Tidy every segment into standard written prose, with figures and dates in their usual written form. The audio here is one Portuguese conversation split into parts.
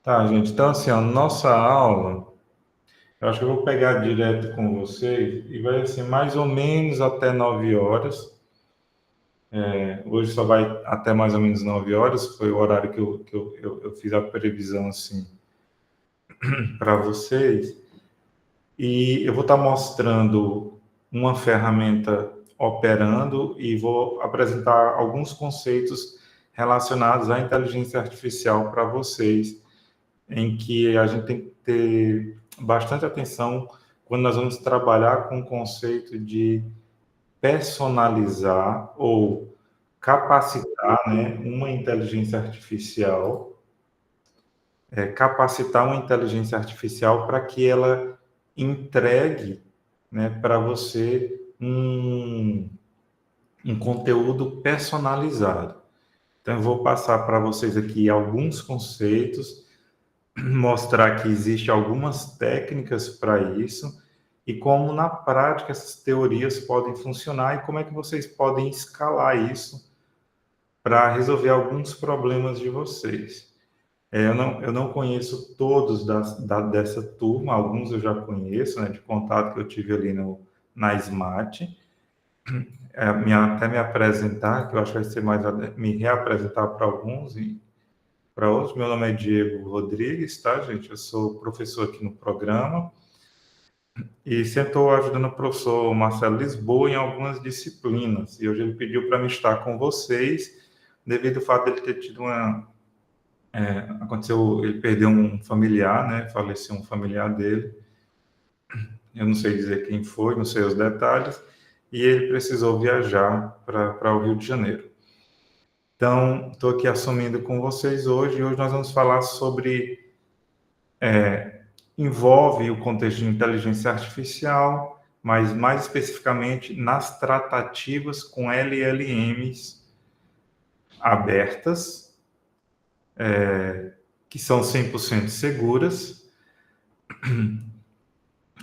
Tá, gente. Então, assim, a nossa aula, eu acho que eu vou pegar direto com vocês e vai, assim, mais ou menos até 9 horas. Hoje só vai até mais ou menos 9 horas, foi o horário que eu fiz a previsão, assim, para vocês. E eu vou estar mostrando uma ferramenta operando e vou apresentar alguns conceitos relacionados à inteligência artificial para vocês, em que a gente tem que ter bastante atenção quando nós vamos trabalhar com o conceito de personalizar ou capacitar, né, uma inteligência artificial, capacitar uma inteligência artificial para que ela entregue, né, para você um conteúdo personalizado. Então, eu vou passar para vocês aqui alguns conceitos, mostrar que existem algumas técnicas para isso e como na prática essas teorias podem funcionar e como é que vocês podem escalar isso para resolver alguns problemas de vocês. Eu não conheço todos dessa turma, alguns eu já conheço, né, de contato que eu tive ali na Smart. Até me apresentar, que eu acho que vai ser mais me reapresentar para alguns e para outros. Meu nome é Diego Rodrigues, tá, gente? Eu sou professor aqui no programa e sempre estou ajudando o professor Marcelo Lisboa em algumas disciplinas. E hoje ele pediu para me estar com vocês, devido ao fato de ele ter tido aconteceu, ele perdeu um familiar, né? Faleceu um familiar dele. Eu não sei dizer quem foi, não sei os detalhes, e ele precisou viajar para o Rio de Janeiro. Então, estou aqui assumindo com vocês hoje, e hoje nós vamos falar sobre, envolve o contexto de inteligência artificial, mas mais especificamente nas tratativas com LLMs abertas, que são 100% seguras,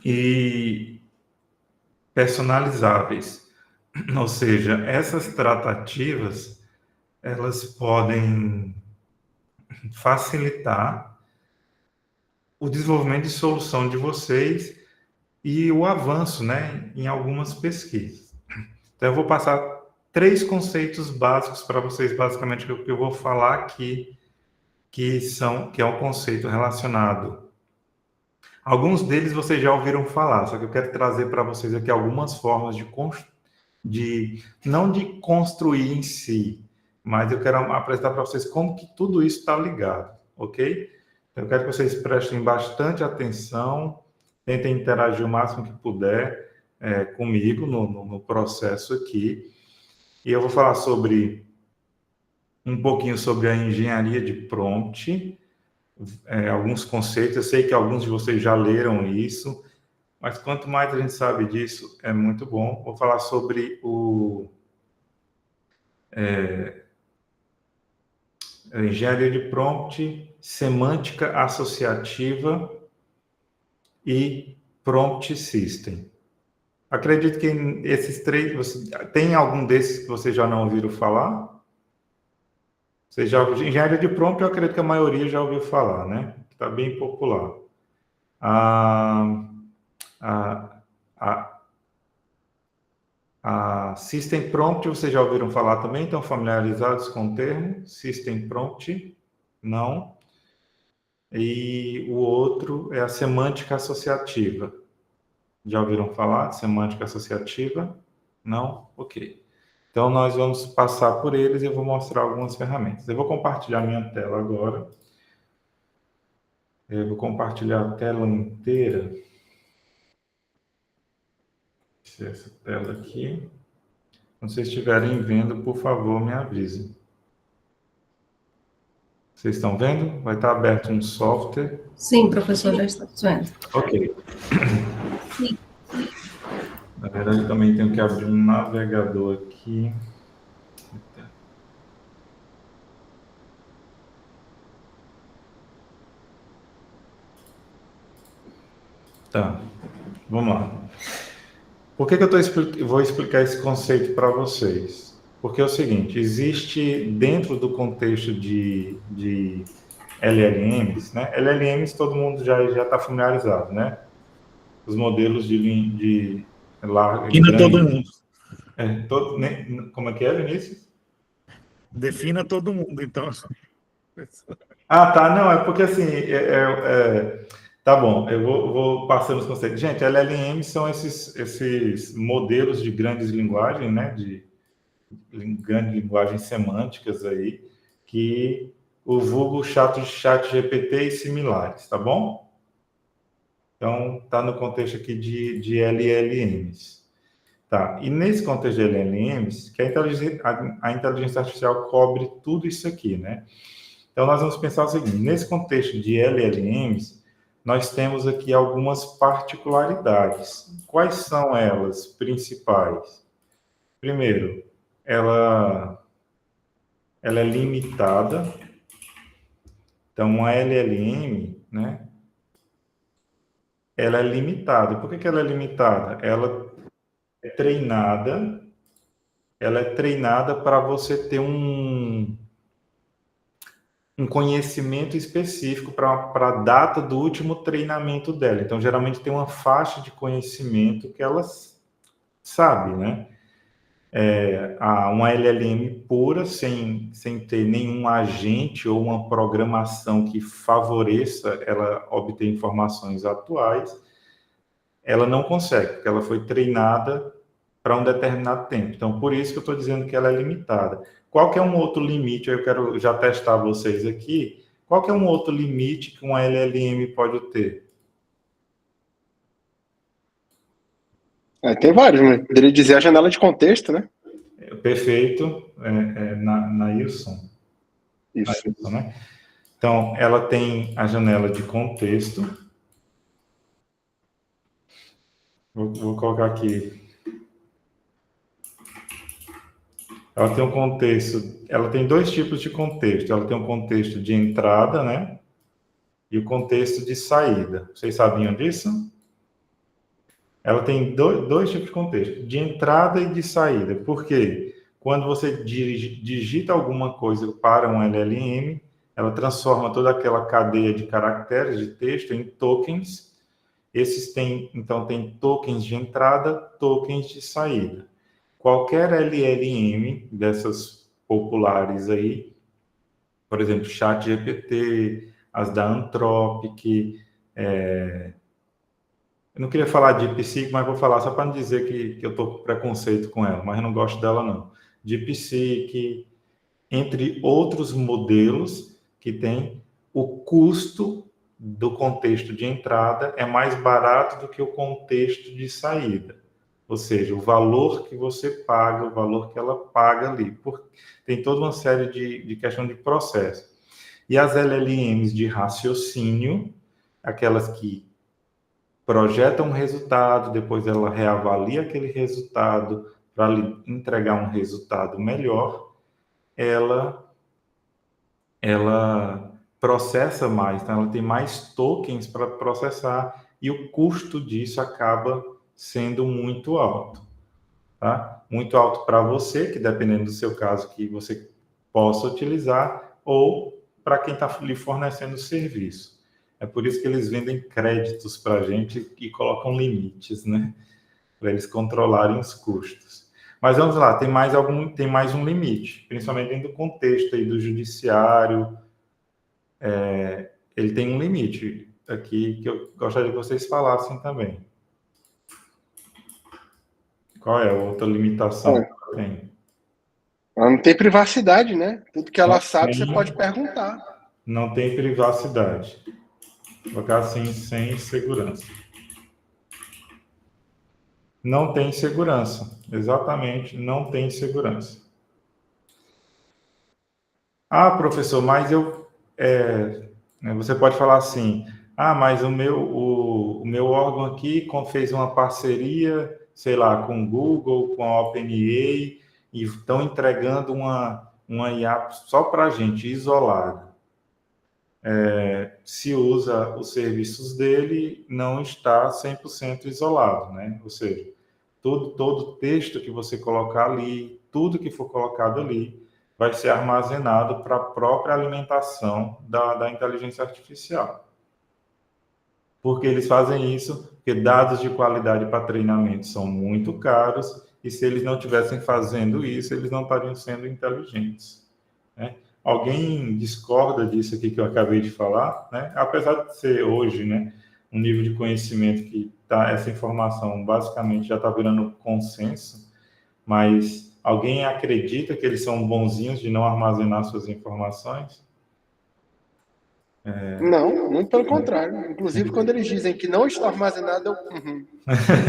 e personalizáveis. Ou seja, essas tratativas, elas podem facilitar o desenvolvimento de solução de vocês e o avanço, né, em algumas pesquisas. Então, eu vou passar 3 conceitos básicos para vocês, basicamente, que eu vou falar aqui, que é um conceito relacionado. Alguns deles vocês já ouviram falar, só que eu quero trazer para vocês aqui algumas formas não de construir em si, mas eu quero apresentar para vocês como que tudo isso está ligado, ok? Então, eu quero que vocês prestem bastante atenção, tentem interagir o máximo que puder comigo no processo aqui. E eu vou falar um pouquinho sobre a engenharia de prompt, alguns conceitos. Eu sei que alguns de vocês já leram isso, mas quanto mais a gente sabe disso, é muito bom. Vou falar sobre engenharia de prompt, semântica associativa e prompt system. Acredito que esses 3, tem algum desses que vocês já não ouviram falar? Engenharia de prompt, eu acredito que a maioria já ouviu falar, né? Está bem popular. A, a, a, a System Prompt, vocês já ouviram falar também? Estão familiarizados com o termo? System Prompt? Não. E o outro é a semântica associativa. Já ouviram falar de semântica associativa? Não? Ok. Então, nós vamos passar por eles e eu vou mostrar algumas ferramentas. Eu vou compartilhar minha tela agora. Eu vou compartilhar a tela inteira. Essa tela aqui. Quando vocês estiverem vendo, por favor, me avisem. Vocês estão vendo? Vai estar aberto um software. Sim, professor, já está vendo. Ok. Sim. Na verdade, eu também tenho que abrir um navegador aqui. Tá, vamos lá. Por que eu vou explicar esse conceito para vocês? Porque é o seguinte, existe dentro do contexto de LLMs, né? LLMs todo mundo já está familiarizado, né? Os modelos de Defina todo mundo. Como é que é, Vinícius? Defina todo mundo, então. Ah, tá. Não, é porque assim, tá bom, eu vou passando os conceitos. Gente, LLM são esses modelos de grandes linguagens, né? De grandes linguagens semânticas aí, que o vulgo chat GPT e similares, tá bom? Então, tá no contexto aqui de LLMs. Tá, e nesse contexto de LLMs, que a inteligência artificial cobre tudo isso aqui, né? Então, nós vamos pensar o seguinte: nesse contexto de LLMs, nós temos aqui algumas particularidades. Quais são elas principais? Primeiro, ela é limitada. Então, uma LLM, né? Ela é limitada. Por que ela é limitada? É treinada, ela é treinada para você ter um conhecimento específico para a data do último treinamento dela. Então, geralmente tem uma faixa de conhecimento que ela sabe, né? Uma LLM pura, sem ter nenhum agente ou uma programação que favoreça ela obter informações atuais, ela não consegue, porque ela foi treinada para um determinado tempo. Então, por isso que eu estou dizendo que ela é limitada. Qual que é um outro limite? Eu quero já testar vocês aqui. Qual que é um outro limite que uma LLM pode ter? Tem vários, né? Poderia dizer a janela de contexto, né? Perfeito, Nailson. Isso. Nailson, né? Então, ela tem a janela de contexto. Vou colocar aqui. Ela tem um contexto, ela tem dois tipos de contexto. Ela tem um contexto de entrada, né? E o contexto de saída. Vocês sabiam disso? Ela tem dois tipos de contexto, de entrada e de saída. Por quê? Quando você digita alguma coisa para um LLM, ela transforma toda aquela cadeia de caracteres de texto em tokens. Então, tem tokens de entrada, tokens de saída. Qualquer LLM dessas populares aí, por exemplo, ChatGPT, as da Anthropic, eu não queria falar de DeepSeek, mas vou falar só para não dizer que eu estou com preconceito com ela, mas eu não gosto dela, não. DeepSeek, entre outros modelos que tem, o custo do contexto de entrada é mais barato do que o contexto de saída. Ou seja, o valor que você paga, o valor que ela paga ali. Tem toda uma série de questão de processo. E as LLMs de raciocínio, aquelas que projeta um resultado, depois ela reavalia aquele resultado para entregar um resultado melhor, ela processa mais, então ela tem mais tokens para processar e o custo disso acaba sendo muito alto, tá? Muito alto para você, que dependendo do seu caso, que você possa utilizar, ou para quem está lhe fornecendo o serviço. É por isso que eles vendem créditos para a gente e colocam limites, né? Para eles controlarem os custos. Mas vamos lá, tem mais um limite, principalmente dentro do contexto aí do judiciário. Ele tem um limite aqui que eu gostaria que vocês falassem também. Qual é a outra limitação que ela tem? Ela não tem privacidade, né? Tudo que ela sabe, você pode perguntar. Não tem privacidade. Vou colocar assim, sem segurança. Não tem segurança. Exatamente, não tem segurança. Ah, professor, mas você pode falar assim, mas o meu órgão aqui fez uma parceria, sei lá, com o Google, com a OpenAI, e estão entregando uma IA só para a gente, isolada. Se usa os serviços dele, não está 100% isolado, né? Ou seja, todo texto que você colocar ali, tudo que for colocado ali, vai ser armazenado para a própria alimentação da inteligência artificial. Por que eles fazem isso? Porque dados de qualidade para treinamento são muito caros, e se eles não estivessem fazendo isso, eles não estariam sendo inteligentes, né? Alguém discorda disso aqui que eu acabei de falar, né? Apesar de ser hoje, né, um nível de conhecimento que essa informação basicamente já está virando consenso, mas alguém acredita que eles são bonzinhos de não armazenar suas informações? Não, muito pelo contrário. Inclusive, quando eles dizem que não está armazenado,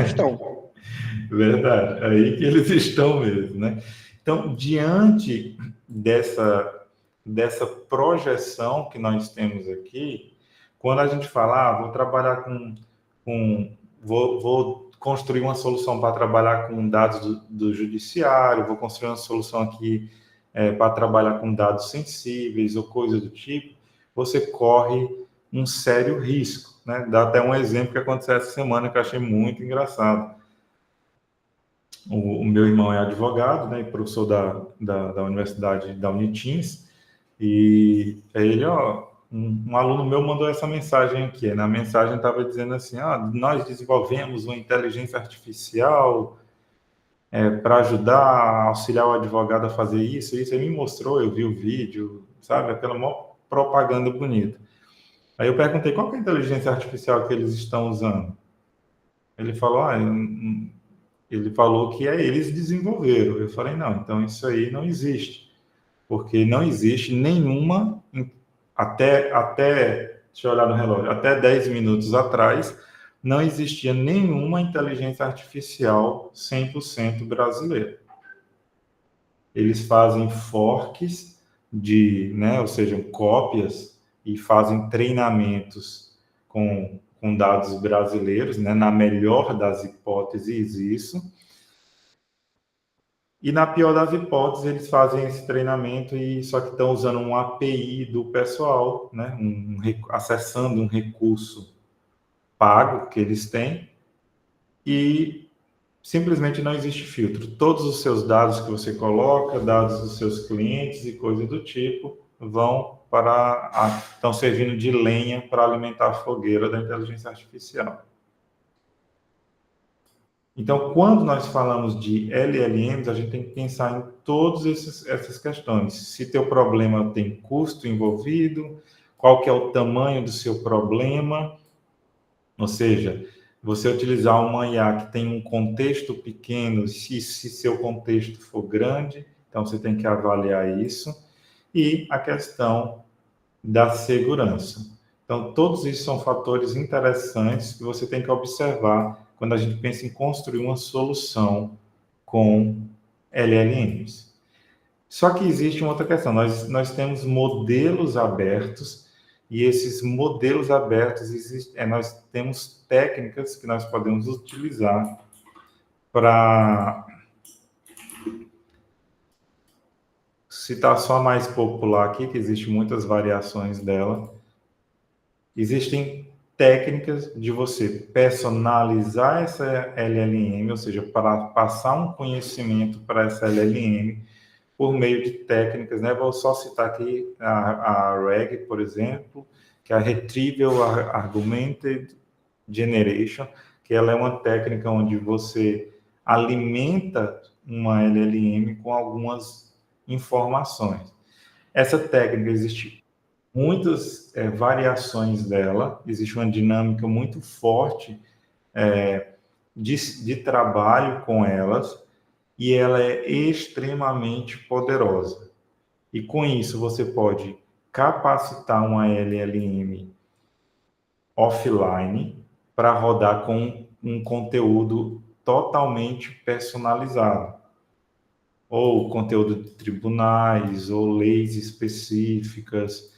estão. Verdade, é aí que eles estão mesmo, né? Então, diante dessa projeção que nós temos aqui, quando a gente fala, vou trabalhar vou construir uma solução para trabalhar com dados do judiciário, vou construir uma solução aqui para trabalhar com dados sensíveis ou coisa do tipo, você corre um sério risco, né? Dá até um exemplo que aconteceu essa semana que eu achei muito engraçado. O meu irmão é advogado, né, e professor da Universidade da Unitins, e ele, um aluno meu mandou essa mensagem aqui. Na mensagem estava dizendo assim, nós desenvolvemos uma inteligência artificial para ajudar a auxiliar o advogado a fazer isso. Ele me mostrou, eu vi o vídeo, sabe, aquela maior propaganda bonita. Aí eu perguntei, qual que é a inteligência artificial que eles estão usando? Ele falou, ele falou que eles desenvolveram. Eu falei, não, então isso aí não existe. Porque não existe nenhuma, deixa eu olhar no relógio, até 10 minutos atrás, não existia nenhuma inteligência artificial 100% brasileira. Eles fazem forks ou seja, cópias, e fazem treinamentos com dados brasileiros, né? Na melhor das hipóteses, isso. E na pior das hipóteses, eles fazem esse treinamento só que estão usando uma API do pessoal, né? Acessando um recurso pago que eles têm, e simplesmente não existe filtro. Todos os seus dados que você coloca, dados dos seus clientes e coisas do tipo, estão servindo de lenha para alimentar a fogueira da inteligência artificial. Então, quando nós falamos de LLMs, a gente tem que pensar em todas essas questões. Se teu problema tem custo envolvido, qual que é o tamanho do seu problema, ou seja, você utilizar uma IA que tem um contexto pequeno, se seu contexto for grande, então você tem que avaliar isso, e a questão da segurança. Então, todos esses são fatores interessantes que você tem que observar quando a gente pensa em construir uma solução com LLMs. Só que existe uma outra questão, nós temos modelos abertos, e esses modelos abertos, nós temos técnicas que nós podemos utilizar para citar só a mais popular aqui, que existem muitas variações dela. Existem técnicas de você personalizar essa LLM, ou seja, para passar um conhecimento para essa LLM por meio de técnicas, né? Vou só citar aqui a RAG, por exemplo, que é a Retrieval Augmented Generation, que ela é uma técnica onde você alimenta uma LLM com algumas informações. Essa técnica existe muitas variações dela, existe uma dinâmica muito forte de trabalho com elas, e ela é extremamente poderosa. E com isso você pode capacitar uma LLM offline para rodar com um conteúdo totalmente personalizado, ou conteúdo de tribunais, ou leis específicas.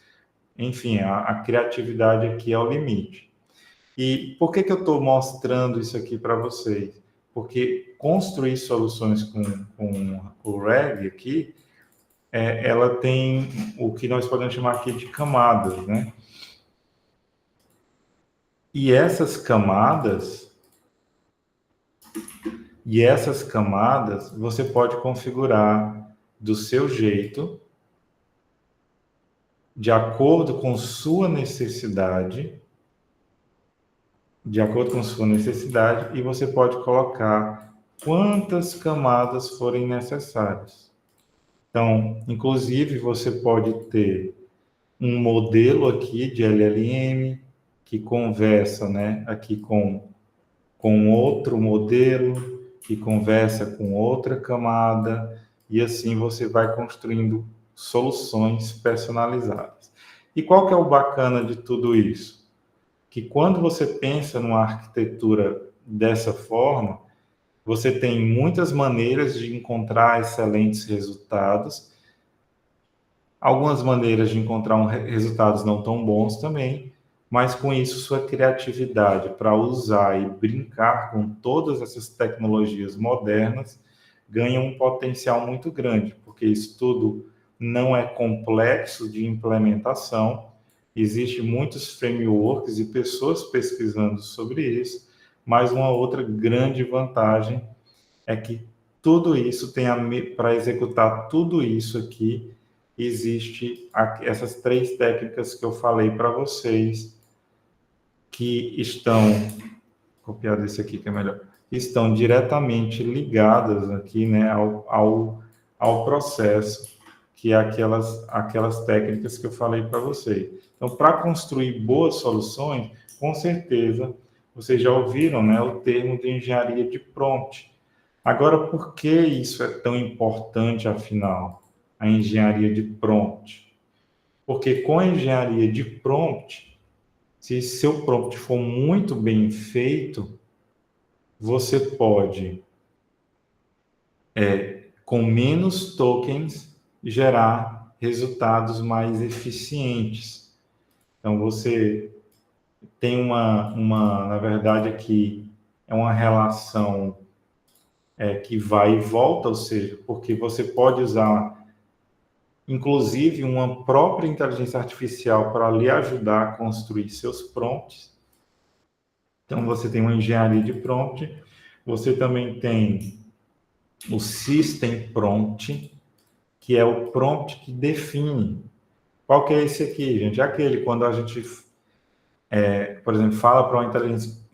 Enfim, a criatividade aqui é o limite. E por que eu estou mostrando isso aqui para vocês? Porque construir soluções com o RAG aqui, ela tem o que nós podemos chamar aqui de camadas, né? E essas camadas você pode configurar do seu jeito, de acordo com sua necessidade, e você pode colocar quantas camadas forem necessárias. Então, inclusive, você pode ter um modelo aqui de LLM que conversa, né, aqui com outro modelo, que conversa com outra camada, e assim você vai construindo soluções personalizadas. E qual que é o bacana de tudo isso? Que quando você pensa numa arquitetura dessa forma, você tem muitas maneiras de encontrar excelentes resultados, algumas maneiras de encontrar resultados não tão bons também, mas com isso sua criatividade para usar e brincar com todas essas tecnologias modernas ganha um potencial muito grande, porque isso tudo não é complexo de implementação, existem muitos frameworks e pessoas pesquisando sobre isso, mas uma outra grande vantagem é que tudo isso tem para executar tudo isso aqui, existe essas 3 técnicas que eu falei para vocês, que estão, copiar desse aqui que é melhor, estão diretamente ligadas aqui, né, ao processo, que é aquelas técnicas que eu falei para vocês. Então, para construir boas soluções, com certeza, vocês já ouviram, né, o termo de engenharia de prompt. Agora, por que isso é tão importante, afinal, a engenharia de prompt? Porque com a engenharia de prompt, se seu prompt for muito bem feito, você pode, com menos tokens, gerar resultados mais eficientes. Então, você tem na verdade, aqui é uma relação que vai e volta, ou seja, porque você pode usar, inclusive, uma própria inteligência artificial para lhe ajudar a construir seus prompts. Então, você tem uma engenharia de prompt, você também tem o System Prompt, que é o prompt que define. Qual que é esse aqui, gente? É aquele quando a gente, por exemplo, fala para uma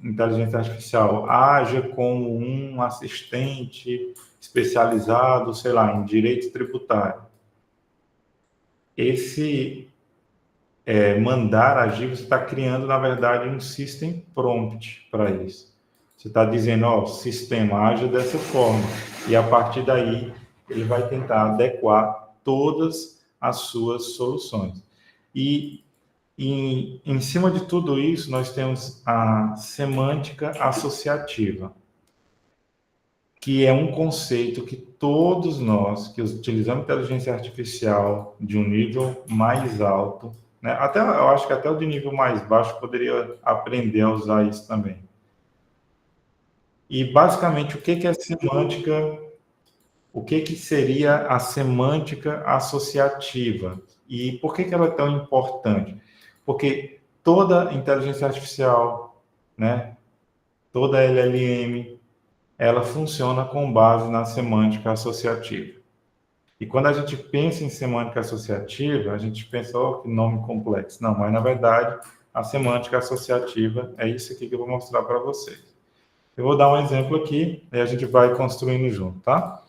inteligência artificial, haja como um assistente especializado, sei lá, em direito tributário. Esse mandar agir, você está criando, na verdade, um system prompt para isso. Você está dizendo, ó, o sistema age dessa forma, e a partir daí ele vai tentar adequar todas as suas soluções. E em cima de tudo isso, nós temos a semântica associativa, que é um conceito que todos nós que utilizamos inteligência artificial de um nível mais alto, né? Até, eu acho que até o de nível mais baixo poderia aprender a usar isso também. E, basicamente, o que é semântica? O que seria a semântica associativa? E por que ela é tão importante? Porque toda inteligência artificial, né? Toda LLM, ela funciona com base na semântica associativa. E quando a gente pensa em semântica associativa, a gente pensa, oh, que nome complexo. Não, mas na verdade, a semântica associativa é isso aqui que eu vou mostrar para vocês. Eu vou dar um exemplo aqui e a gente vai construindo junto, tá?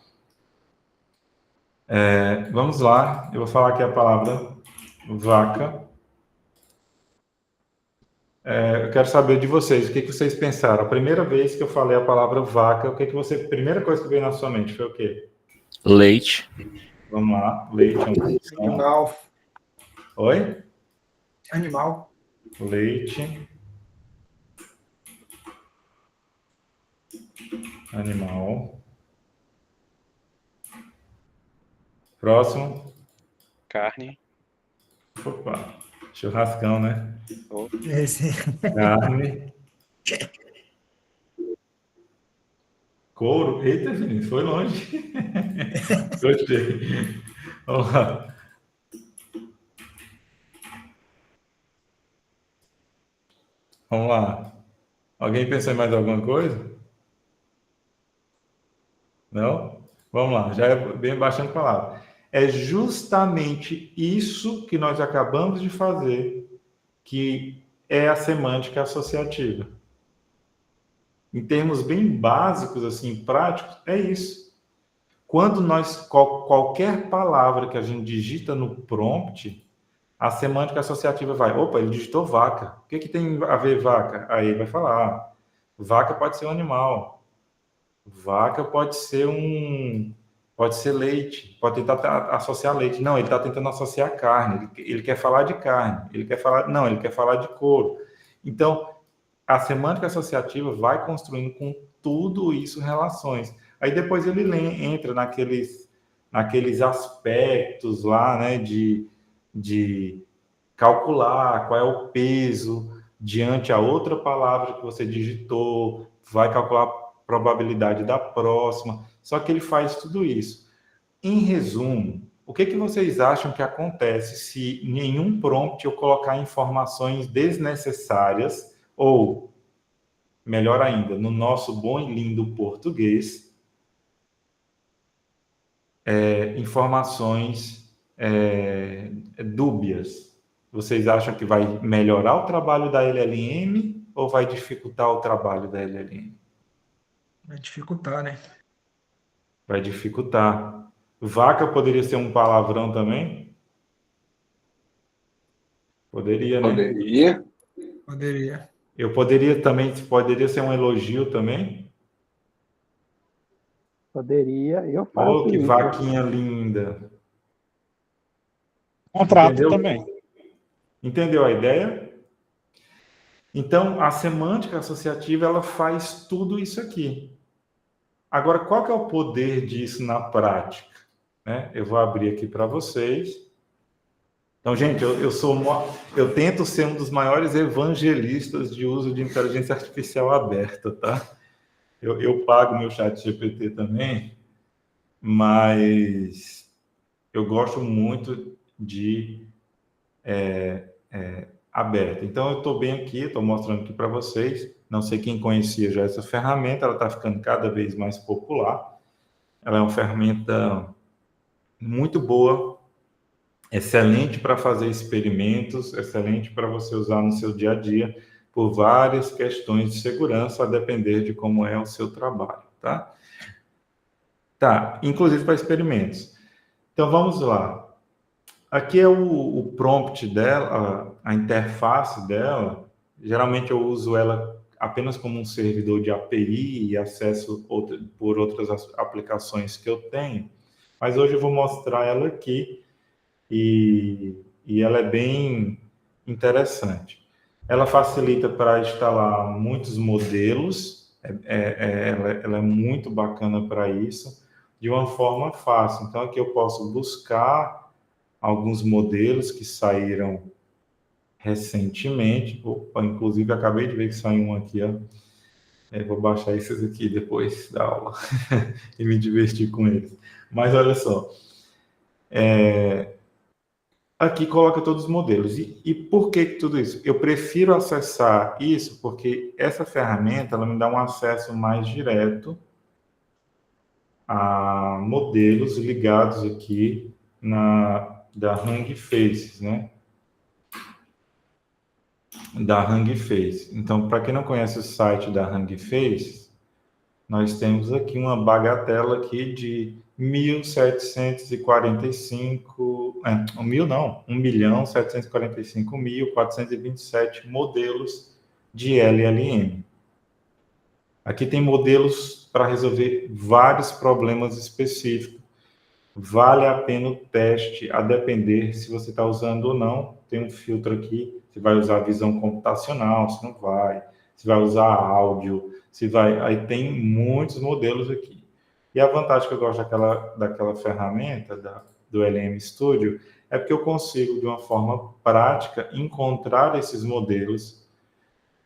Vamos lá, eu vou falar aqui a palavra vaca. Eu quero saber de vocês, o que vocês pensaram? A primeira vez que eu falei a palavra vaca, a primeira coisa que veio na sua mente foi o quê? Leite. Vamos lá, leite é uma opção. Animal. Oi? Animal. Leite. Animal. Próximo. Carne. Opa, churrascão, né? Esse. Carne. Couro. Eita, gente, foi longe. Gostei. Vamos lá. Vamos lá. Alguém pensou em mais alguma coisa? Não? Vamos lá, já é bem baixando a palavra. é justamente isso que nós acabamos de fazer, que é a semântica associativa. Em termos bem básicos, assim, práticos, é isso. Quando qualquer palavra que a gente digita no prompt, a semântica associativa vai, opa, ele digitou vaca. O que tem a ver vaca? Aí vai falar, vaca pode ser um animal. Vaca pode ser leite, pode tentar associar leite. Não, ele está tentando associar carne, ele quer falar de carne, ele quer falar de couro. Então, a semântica associativa vai construindo com tudo isso relações. Aí depois ele entra naqueles aspectos lá, né, de calcular qual é o peso diante a outra palavra que você digitou, vai calcular a probabilidade da próxima. Só que ele faz tudo isso. Em resumo, o que vocês acham que acontece se nenhum prompt eu colocar informações desnecessárias ou, melhor ainda, no nosso bom e lindo português, informações dúbias? Vocês acham que vai melhorar o trabalho da LLM ou vai dificultar o trabalho da LLM? Vai dificultar, né? Vai dificultar. Vaca poderia ser um palavrão também? Poderia, né? Poderia. Poderia. Poderia ser um elogio também? Poderia, eu Oh, faço que isso. vaquinha linda. Contrato Entendeu? também. Entendeu a ideia? Então, a semântica associativa, ela faz tudo isso aqui. Agora, qual que é o poder disso na prática? Né? Eu vou abrir aqui para vocês. Então, gente, eu tento ser um dos maiores evangelistas de uso de inteligência artificial aberta, tá? Eu pago meu chat GPT também, mas eu gosto muito de aberta. Então, eu estou bem aqui, estou mostrando aqui para vocês. Não sei quem conhecia já essa ferramenta, ela está ficando cada vez mais popular. Ela é uma ferramenta muito boa, excelente para fazer experimentos, excelente para você usar no seu dia a dia, por várias questões de segurança, a depender de como é o seu trabalho, tá? Tá, inclusive para experimentos. Então, vamos lá. Aqui é o prompt dela, a interface dela. Geralmente eu uso ela apenas como um servidor de API e acesso por outras aplicações que eu tenho. Mas hoje eu vou mostrar ela aqui e ela é bem interessante. Ela facilita para instalar muitos modelos, ela é muito bacana para isso, de uma forma fácil. Então, aqui eu posso buscar alguns modelos que saíram recentemente. Opa, inclusive, acabei de ver que saiu um aqui, ó. Vou baixar esses aqui depois da aula e me divertir com eles. Mas olha só, aqui coloca todos os modelos. E por que tudo isso? Eu prefiro acessar isso porque essa ferramenta ela me dá um acesso mais direto a modelos ligados aqui da Hugging Face, né? Da Hugging Face. Então, para quem não conhece o site da Hugging Face, nós temos aqui uma bagatela aqui de 1.745.427 modelos de LLM. Aqui tem modelos para resolver vários problemas específicos. Vale a pena o teste, a depender se você está usando ou não. Tem um filtro aqui, se vai usar visão computacional, se não vai, se vai usar áudio, se vai... Aí tem muitos modelos aqui. E a vantagem que eu gosto daquela ferramenta, do LM Studio, é porque eu consigo, de uma forma prática, encontrar esses modelos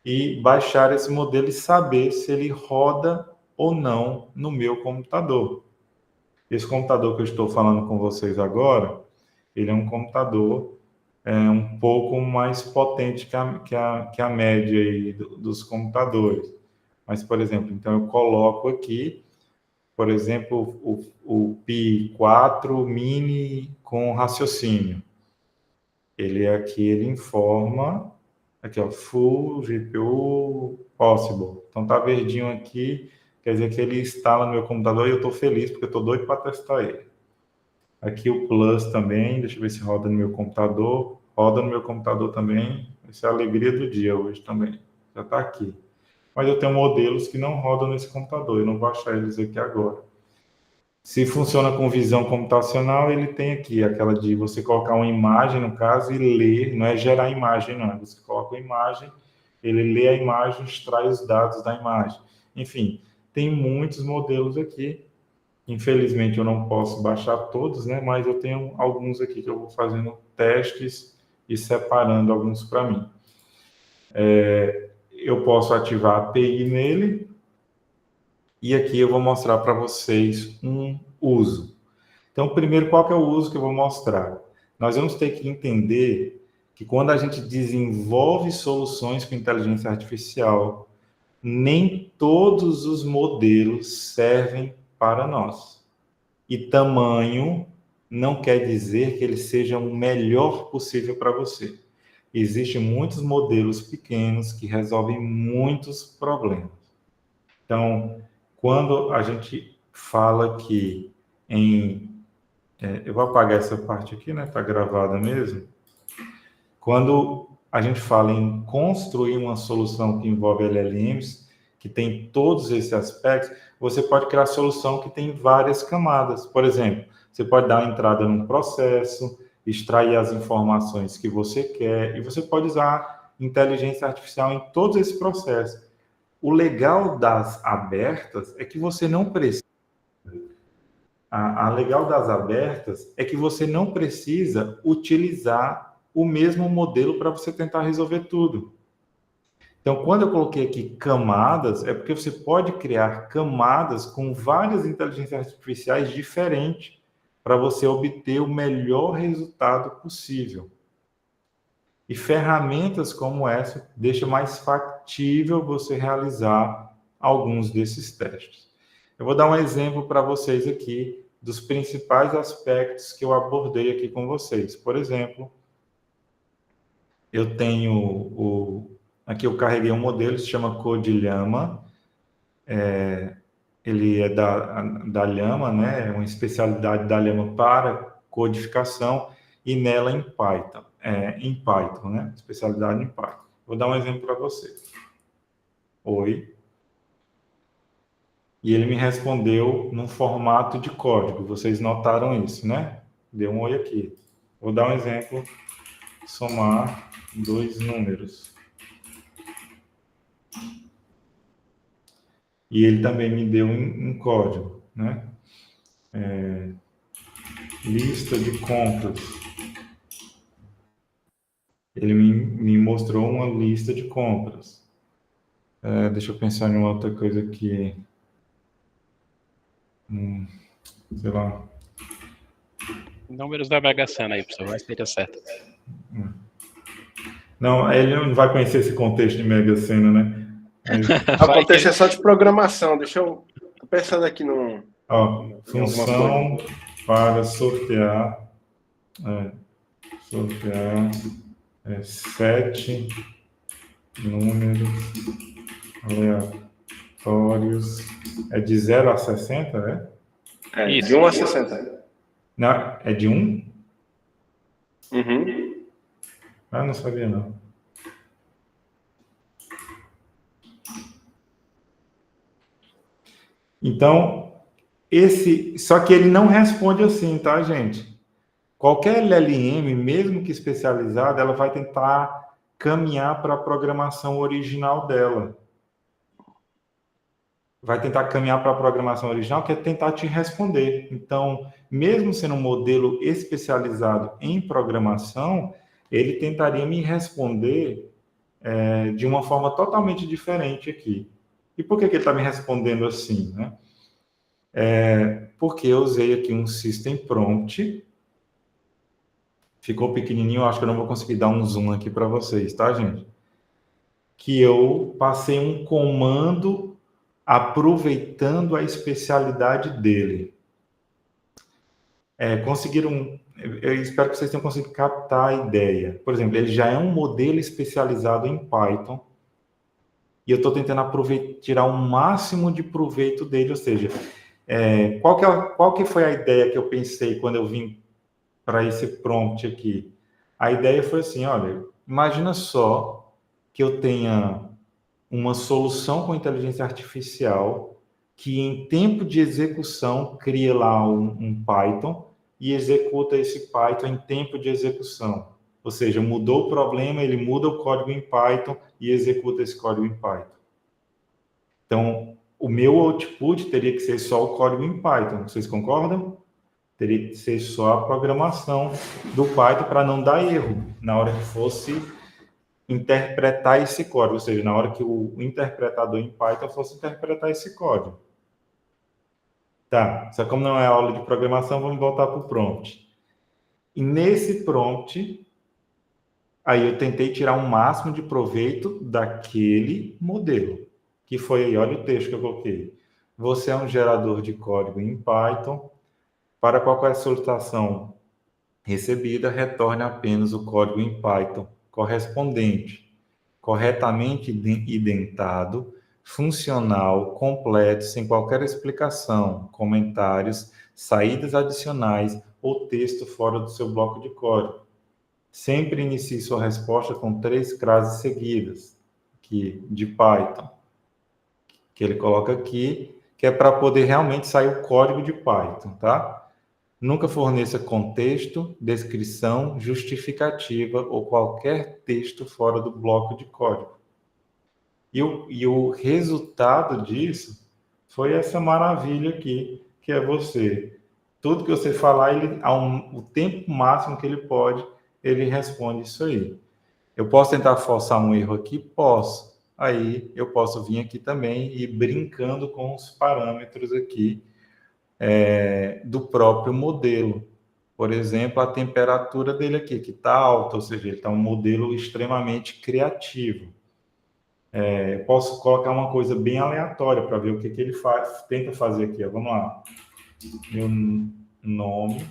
e baixar esse modelo e saber se ele roda ou não no meu computador. Esse computador que eu estou falando com vocês agora, ele é um computador um pouco mais potente que a média aí dos computadores. Mas, por exemplo, então eu coloco aqui por exemplo, o Pi 4 Mini com raciocínio. Ele informa, aqui, ó, Full GPU Possible. Então, tá verdinho aqui, quer dizer que ele instala no meu computador e eu estou feliz, porque eu estou doido para testar ele. Aqui o Plus também, deixa eu ver se roda no meu computador. Roda no meu computador também. Essa é a alegria do dia hoje também. Já está aqui. Mas eu tenho modelos que não rodam nesse computador. Eu não vou achar eles aqui agora. Se funciona com visão computacional, ele tem aqui aquela de você colocar uma imagem, no caso, e ler. Não é gerar imagem, não. Você coloca a imagem, ele lê a imagem, extrai os dados da imagem. Enfim, tem muitos modelos aqui. Infelizmente, eu não posso baixar todos, né? Mas eu tenho alguns aqui que eu vou fazendo testes e separando alguns para mim. Eu posso ativar a API nele. E aqui eu vou mostrar para vocês um uso. Então, primeiro, qual que é o uso que eu vou mostrar? Nós vamos ter que entender que quando a gente desenvolve soluções com inteligência artificial, nem todos os modelos servem para nós. E tamanho não quer dizer que ele seja o melhor possível para você. Existem muitos modelos pequenos que resolvem muitos problemas. Então, quando a gente fala que eu vou apagar essa parte aqui, né? Está gravada mesmo. Quando a gente fala em construir uma solução que envolve LLMs, que tem todos esses aspectos, você pode criar solução que tem várias camadas. Por exemplo, você pode dar entrada num processo, extrair as informações que você quer, e você pode usar inteligência artificial em todos esses processos. O legal das abertas é que você não precisa. A legal das abertas é que você não precisa utilizar o mesmo modelo para você tentar resolver tudo. Então, quando eu coloquei aqui camadas, é porque você pode criar camadas com várias inteligências artificiais diferentes para você obter o melhor resultado possível. E ferramentas como essa deixam mais factível você realizar alguns desses testes. Eu vou dar um exemplo para vocês aqui dos principais aspectos que eu abordei aqui com vocês. Por exemplo, eu tenho aqui eu carreguei um modelo que se chama CodeLlama. Ele é da Llama, né? É uma especialidade da Llama para codificação e nela em Python, né? Especialidade em Python. Vou dar um exemplo para você. Oi. E ele me respondeu num formato de código. Vocês notaram isso, né? Deu um oi aqui. Vou dar um exemplo. Somar 2 números. E ele também me deu um código, né? Lista de compras. Ele me mostrou uma lista de compras. Deixa eu pensar em uma outra coisa aqui. Sei lá. Números da Mega Sena aí, professor, vai ser certo. Não, ele não vai conhecer esse contexto de Mega Sena, né? O contexto é só de programação. Deixa eu... Tô pensando aqui no... Função para sortear... sortear 7 números aleatórios. É de 0 a 60, né? Isso. De 1 a 60. Não, é de 1? Uhum. Não sabia, não. Então, só que ele não responde assim, tá, gente? Qualquer LLM, mesmo que especializada, ela vai tentar caminhar para a programação original dela. Vai tentar caminhar para a programação original, que é tentar te responder. Então, mesmo sendo um modelo especializado em programação, ele tentaria me responder de uma forma totalmente diferente aqui. E por que ele está me respondendo assim, né? Porque eu usei aqui um System Prompt. Ficou pequenininho, acho que eu não vou conseguir dar um zoom aqui para vocês, tá, gente? Que eu passei um comando aproveitando a especialidade dele. Eu espero que vocês tenham conseguido captar a ideia. Por exemplo, ele já é um modelo especializado em Python, e eu estou tentando tirar o máximo de proveito dele, ou seja, qual que foi a ideia que eu pensei quando eu vim para esse prompt aqui? A ideia foi assim, olha, imagina só que eu tenha uma solução com inteligência artificial que em tempo de execução cria lá um Python e executa esse Python em tempo de execução. Ou seja, mudou o problema, ele muda o código em Python e executa esse código em Python. Então, o meu output teria que ser só o código em Python. Vocês concordam? Teria que ser só a programação do Python para não dar erro na hora que fosse interpretar esse código, ou seja, na hora que o interpretador em Python fosse interpretar esse código. Tá, só como não é aula de programação, vamos voltar para o prompt. E nesse prompt, aí eu tentei tirar o máximo de proveito daquele modelo, que foi aí, olha o texto que eu coloquei. Você é um gerador de código em Python. Para qualquer solicitação recebida, retorne apenas o código em Python correspondente, corretamente identado, funcional, completo, sem qualquer explicação, comentários, saídas adicionais ou texto fora do seu bloco de código. Sempre inicie sua resposta com 3 frases seguidas, aqui, de Python, que ele coloca aqui, que é para poder realmente sair o código de Python, tá? Nunca forneça contexto, descrição, justificativa ou qualquer texto fora do bloco de código. E o resultado disso foi essa maravilha aqui, que é você. Tudo que você falar, o tempo máximo que ele pode, ele responde isso aí. Eu posso tentar forçar um erro aqui? Posso. Aí eu posso vir aqui também e ir brincando com os parâmetros aqui, do próprio modelo. Por exemplo, a temperatura dele aqui, que está alta, ou seja, ele está um modelo extremamente criativo. Posso colocar uma coisa bem aleatória para ver o que ele tenta fazer aqui. Ó. Vamos lá. Meu nome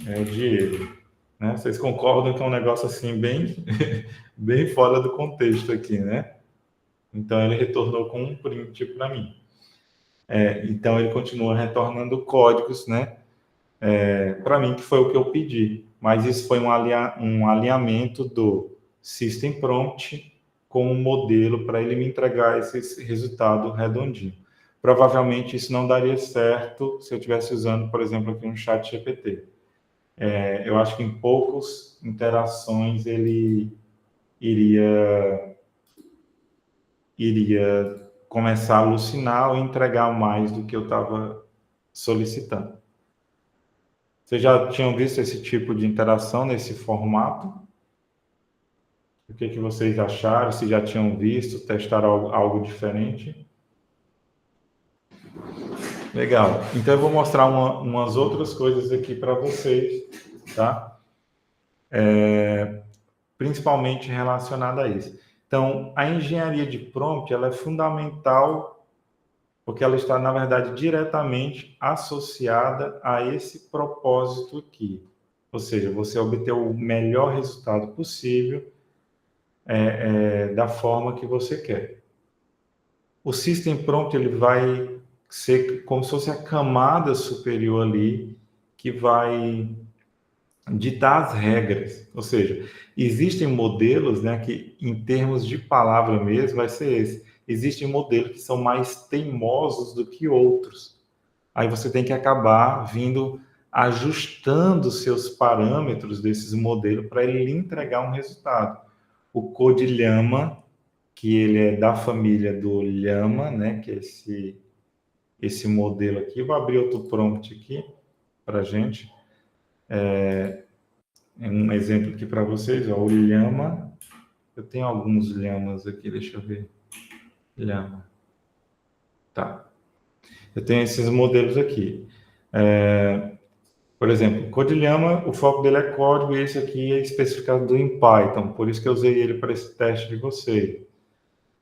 é Diego. Né? Vocês concordam que é um negócio assim bem, bem fora do contexto aqui, né? Então, ele retornou com um print para mim. Então, ele continua retornando códigos, né? Para mim, que foi o que eu pedi. Mas isso foi um alinhamento do System Prompt com o modelo para ele me entregar esse resultado redondinho. Provavelmente, isso não daria certo se eu estivesse usando, por exemplo, aqui um ChatGPT. Eu acho que em poucas interações ele iria começar a alucinar ou entregar mais do que eu estava solicitando. Vocês já tinham visto esse tipo de interação nesse formato? O que vocês acharam? Se já tinham visto, testaram algo diferente? Legal. Então, eu vou mostrar umas outras coisas aqui para vocês, tá? Principalmente relacionada a isso. Então, a engenharia de prompt, ela é fundamental porque ela está, na verdade, diretamente associada a esse propósito aqui. Ou seja, você obter o melhor resultado possível da forma que você quer. O System Prompt ele vai ser como se fosse a camada superior ali que vai ditar as regras. Ou seja, existem modelos, né, que em termos de palavra mesmo vai ser esse. Existem modelos que são mais teimosos do que outros. Aí você tem que acabar vindo ajustando seus parâmetros desses modelos para ele lhe entregar um resultado. O Codilhama, que ele é da família do Llama, né, que é esse modelo aqui. Vou abrir outro prompt aqui para a gente. Um exemplo aqui para vocês, ó, o Llama. Eu tenho alguns Llamas aqui, deixa eu ver. Llama. Tá. Eu tenho esses modelos aqui. Por exemplo, Codilhama, o foco dele é código e esse aqui é especificado em Python, por isso que eu usei ele para esse teste de vocês.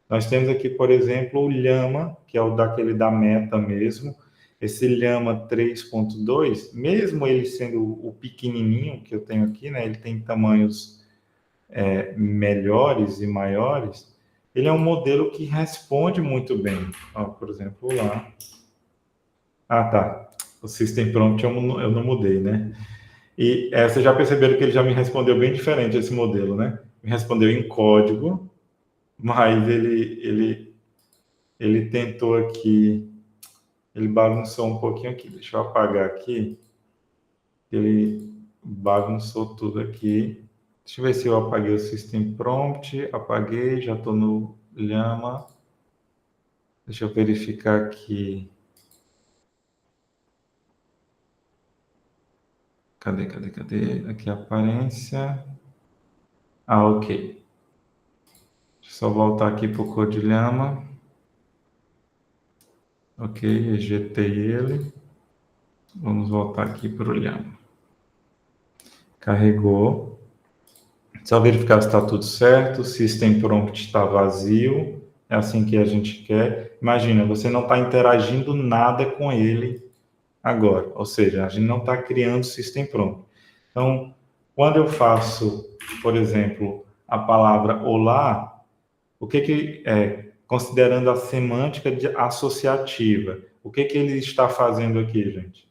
Nós temos aqui, por exemplo, o Llama, que é o daquele da Meta mesmo. Esse Llama 3.2, mesmo ele sendo o pequenininho que eu tenho aqui, né, ele tem tamanhos melhores e maiores, ele é um modelo que responde muito bem. Ó, por exemplo, lá. Ah, tá. O System Prompt eu não mudei, né? E vocês já perceberam que ele já me respondeu bem diferente esse modelo, né? Me respondeu em código, mas ele tentou aqui, ele bagunçou um pouquinho aqui. Deixa eu apagar aqui. Ele bagunçou tudo aqui. Deixa eu ver se eu apaguei o System Prompt. Apaguei, já estou no Llama. Deixa eu verificar aqui. Cadê? Aqui a aparência. Ah, ok. Deixa eu só voltar aqui para o Code Llama. Ok, ejetei ele. Vamos voltar aqui para o Llama. Carregou. Só verificar se está tudo certo. System Prompt está vazio. É assim que a gente quer. Imagina, você não está interagindo nada com ele agora. Ou seja, a gente não está criando System Prompt. Então, quando eu faço, por exemplo, a palavra olá, o que considerando a semântica associativa, o que ele está fazendo aqui, gente?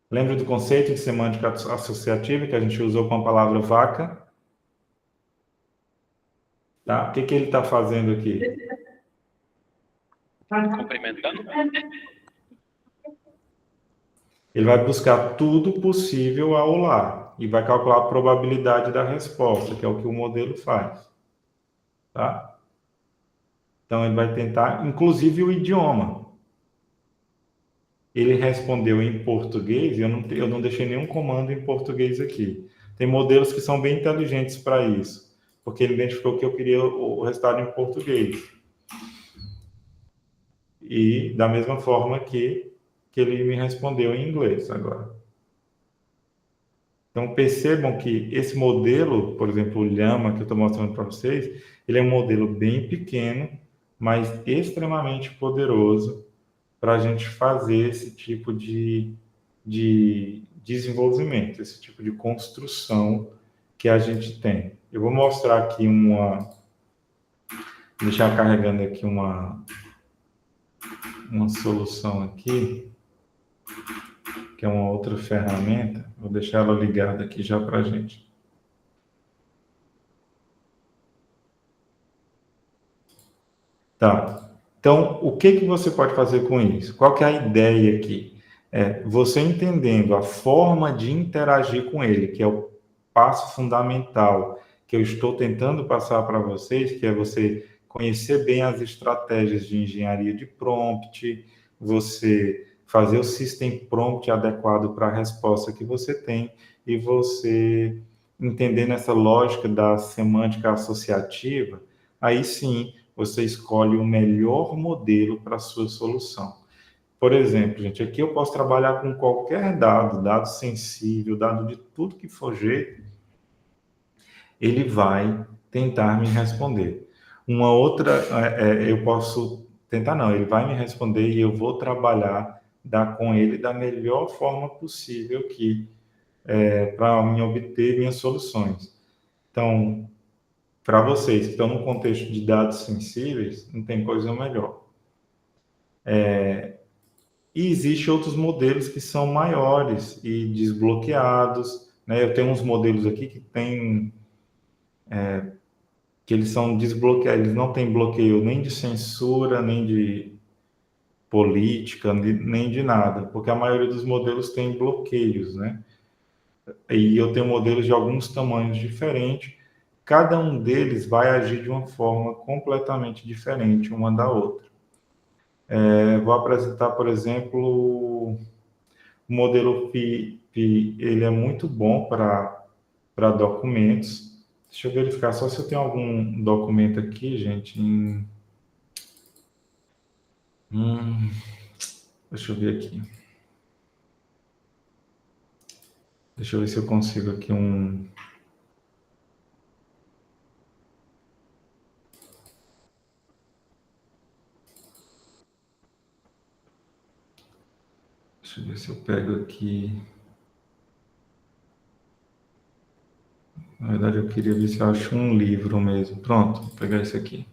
Lembra do conceito de semântica associativa que a gente usou com a palavra vaca? Tá? O que ele está fazendo aqui? Cumprimentando. Ele vai buscar tudo possível a olá e vai calcular a probabilidade da resposta, que é o que o modelo faz. Tá? Então, ele vai tentar, inclusive o idioma. Ele respondeu em português, e eu não deixei nenhum comando em português aqui. Tem modelos que são bem inteligentes para isso, porque ele identificou que eu queria o resultado em português. E da mesma forma que ele me respondeu em inglês agora. Então, percebam que esse modelo, por exemplo, o Llama, que eu estou mostrando para vocês, ele é um modelo bem pequeno, mas extremamente poderoso para a gente fazer esse tipo de desenvolvimento, esse tipo de construção que a gente tem. Eu vou mostrar aqui deixar carregando aqui uma solução aqui, que é uma outra ferramenta. Vou deixar ela ligada aqui já para a gente. Tá. Então, o que você pode fazer com isso? Qual que é a ideia aqui? Você entendendo a forma de interagir com ele, que é o passo fundamental que eu estou tentando passar para vocês, que é você conhecer bem as estratégias de engenharia de prompt, você fazer o system prompt adequado para a resposta que você tem e você entendendo essa lógica da semântica associativa, aí sim você escolhe o melhor modelo para a sua solução. Por exemplo, gente, aqui eu posso trabalhar com qualquer dado sensível, dado de tudo que for jeito, ele vai tentar me responder. Uma outra, eu posso tentar não, ele vai me responder e eu vou trabalhar com ele da melhor forma possível para me obter minhas soluções. Então, para vocês que estão no contexto de dados sensíveis, não tem coisa melhor. E existem outros modelos que são maiores e desbloqueados, né? Eu tenho uns modelos aqui que que eles são desbloqueados, eles não têm bloqueio nem de censura, nem de política, nem de nada, porque a maioria dos modelos tem bloqueios, né? E eu tenho modelos de alguns tamanhos diferentes, cada um deles vai agir de uma forma completamente diferente uma da outra. Vou apresentar, por exemplo, o modelo Pi, ele é muito bom para documentos. Deixa eu verificar só se eu tenho algum documento aqui, gente. Deixa eu ver aqui. Deixa eu ver se eu consigo aqui Deixa eu ver se eu pego aqui. Na verdade, eu queria ver se eu acho um livro mesmo. Pronto, vou pegar esse aqui.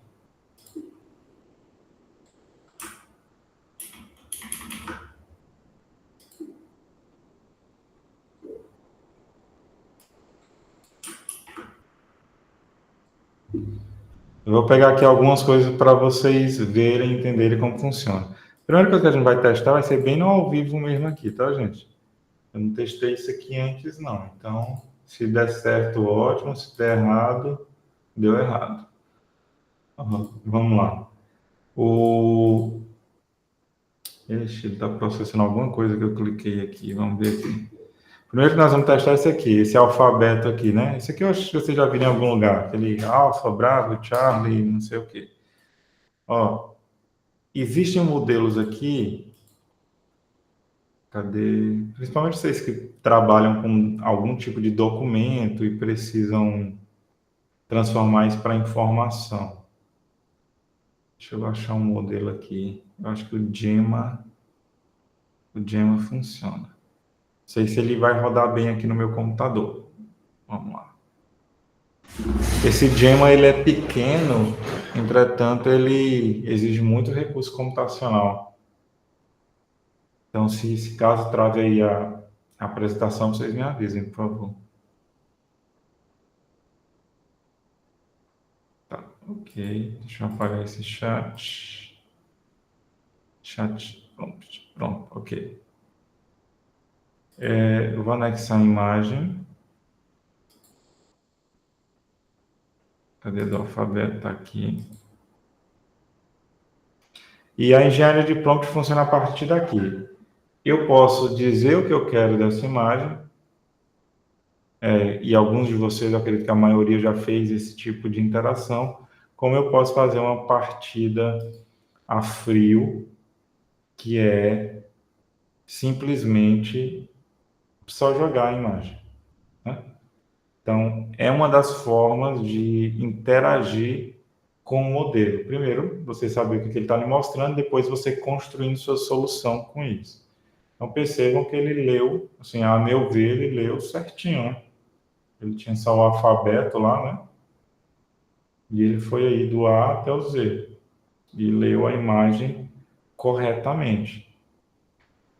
Eu vou pegar aqui algumas coisas para vocês verem e entenderem como funciona. A primeira coisa que a gente vai testar vai ser bem no ao vivo mesmo aqui, tá, gente? Eu não testei isso aqui antes, não. Então, se der certo, ótimo. Se der errado, deu errado. Vamos lá. Ixi, ele está processando alguma coisa que eu cliquei aqui. Vamos ver aqui. Primeiro que nós vamos testar esse aqui, esse alfabeto aqui, né? Esse aqui eu acho que você já viu em algum lugar. Aquele Alfa, Bravo, Charlie, não sei o quê. Ó, existem modelos aqui. Cadê? Principalmente vocês que trabalham com algum tipo de documento e precisam transformar isso para informação. Deixa eu achar um modelo aqui. Eu acho que o Gemma funciona. Não sei se ele vai rodar bem aqui no meu computador. Vamos lá. Esse Gemma, ele é pequeno, entretanto, ele exige muito recurso computacional. Então, se caso trave aí a apresentação, vocês me avisem, por favor. Tá, ok. Deixa eu apagar esse chat. Pronto, ok. Eu vou anexar a imagem. Cadê do alfabeto? Tá aqui. E a engenharia de prompt funciona a partir daqui. Eu posso dizer o que eu quero dessa imagem, e alguns de vocês, eu acredito que a maioria já fez esse tipo de interação, como eu posso fazer uma partida a frio, que é simplesmente só jogar a imagem, né? Então, é uma das formas de interagir com o modelo. Primeiro, você saber o que ele está lhe mostrando, depois você construindo sua solução com isso. Então, percebam que ele leu, assim, a meu ver, ele leu certinho, né? Ele tinha só o alfabeto lá, né? E ele foi aí do A até o Z. E leu a imagem corretamente.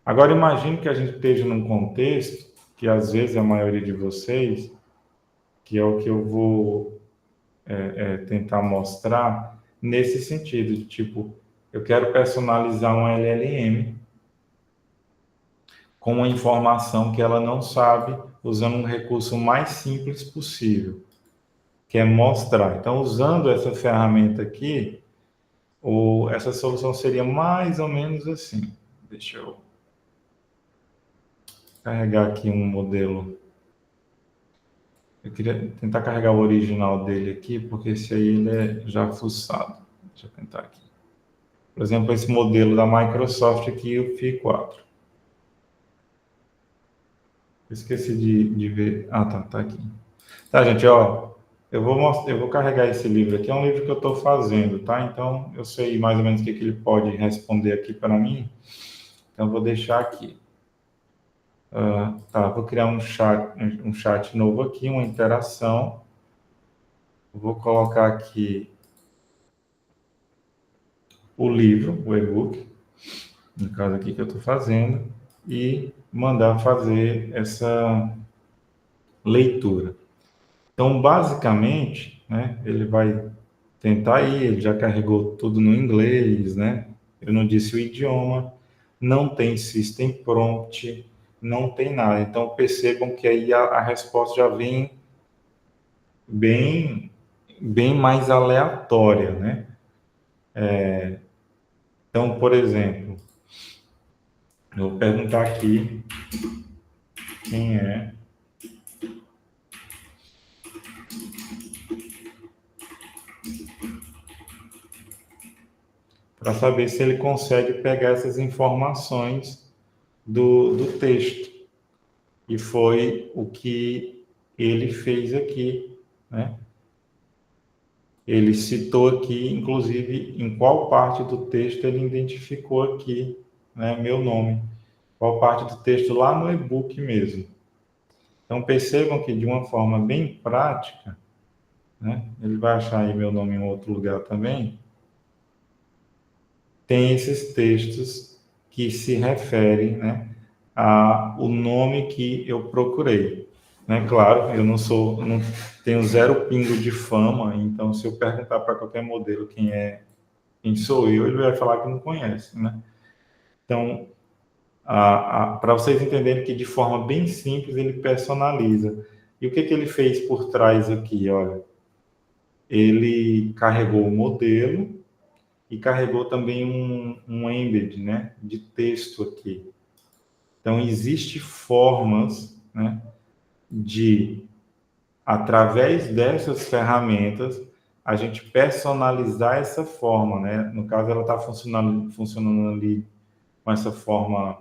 Agora, imagine que a gente esteja num contexto que, às vezes, a maioria de vocês, que é o que eu vou tentar mostrar, nesse sentido, de tipo, eu quero personalizar um LLM com uma informação que ela não sabe, usando um recurso mais simples possível, que é mostrar. Então, usando essa ferramenta aqui, essa solução seria mais ou menos assim. Deixa eu carregar aqui um modelo. Eu queria tentar carregar o original dele aqui, porque esse aí ele é já fuçado. Deixa eu tentar aqui. Por exemplo, esse modelo da Microsoft aqui, o FI4. Esqueci de ver. Ah, tá aqui. Tá, gente, ó. Eu vou carregar esse livro aqui. É um livro que eu estou fazendo, tá? Então, eu sei mais ou menos o que ele pode responder aqui para mim. Então, eu vou deixar aqui. Vou criar um chat novo aqui, uma interação. Vou colocar aqui o livro, o e-book, no caso aqui que eu estou fazendo, e mandar fazer essa leitura. Então, basicamente, né, ele vai tentar ir, ele já carregou tudo no inglês, né? Eu não disse o idioma, não tem system prompt, não tem nada. Então, percebam que aí a resposta já vem bem mais aleatória, né? Então, por exemplo, eu vou perguntar aqui quem é para saber se ele consegue pegar essas informações do texto. E foi o que ele fez aqui, né? Ele citou aqui, inclusive, em qual parte do texto ele identificou aqui, né, meu nome. qual parte do texto lá no e-book mesmo. Então, percebam que de uma forma bem prática, né, ele vai achar aí meu nome em outro lugar também, tem esses textos que se referem, né, ao nome que eu procurei. Né? Claro, eu não tenho zero pingo de fama, então se eu perguntar para qualquer modelo quem sou eu, ele vai falar que não conhece, né? Então, para vocês entenderem que de forma bem simples ele personaliza. E o que ele fez por trás aqui, olha? Ele carregou o modelo e carregou também um embed, né, de texto aqui. Então, existem formas, né, de, através dessas ferramentas, a gente personalizar essa forma, né? No caso, ela está funcionando ali com essa forma,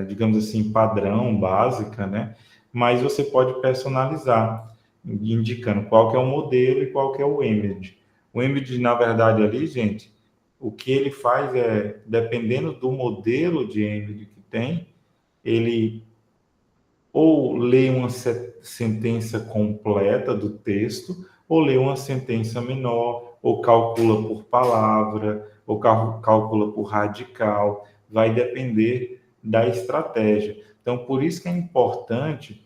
digamos assim, padrão, básica, né? Mas você pode personalizar, indicando qual que é o modelo e qual que é o embed. O embed, na verdade, ali, gente, o que ele faz é, dependendo do modelo de embed que tem, ele ou lê uma sentença completa do texto, ou lê uma sentença menor, ou calcula por palavra, ou calcula por radical, vai depender da estratégia. Então, por isso que é importante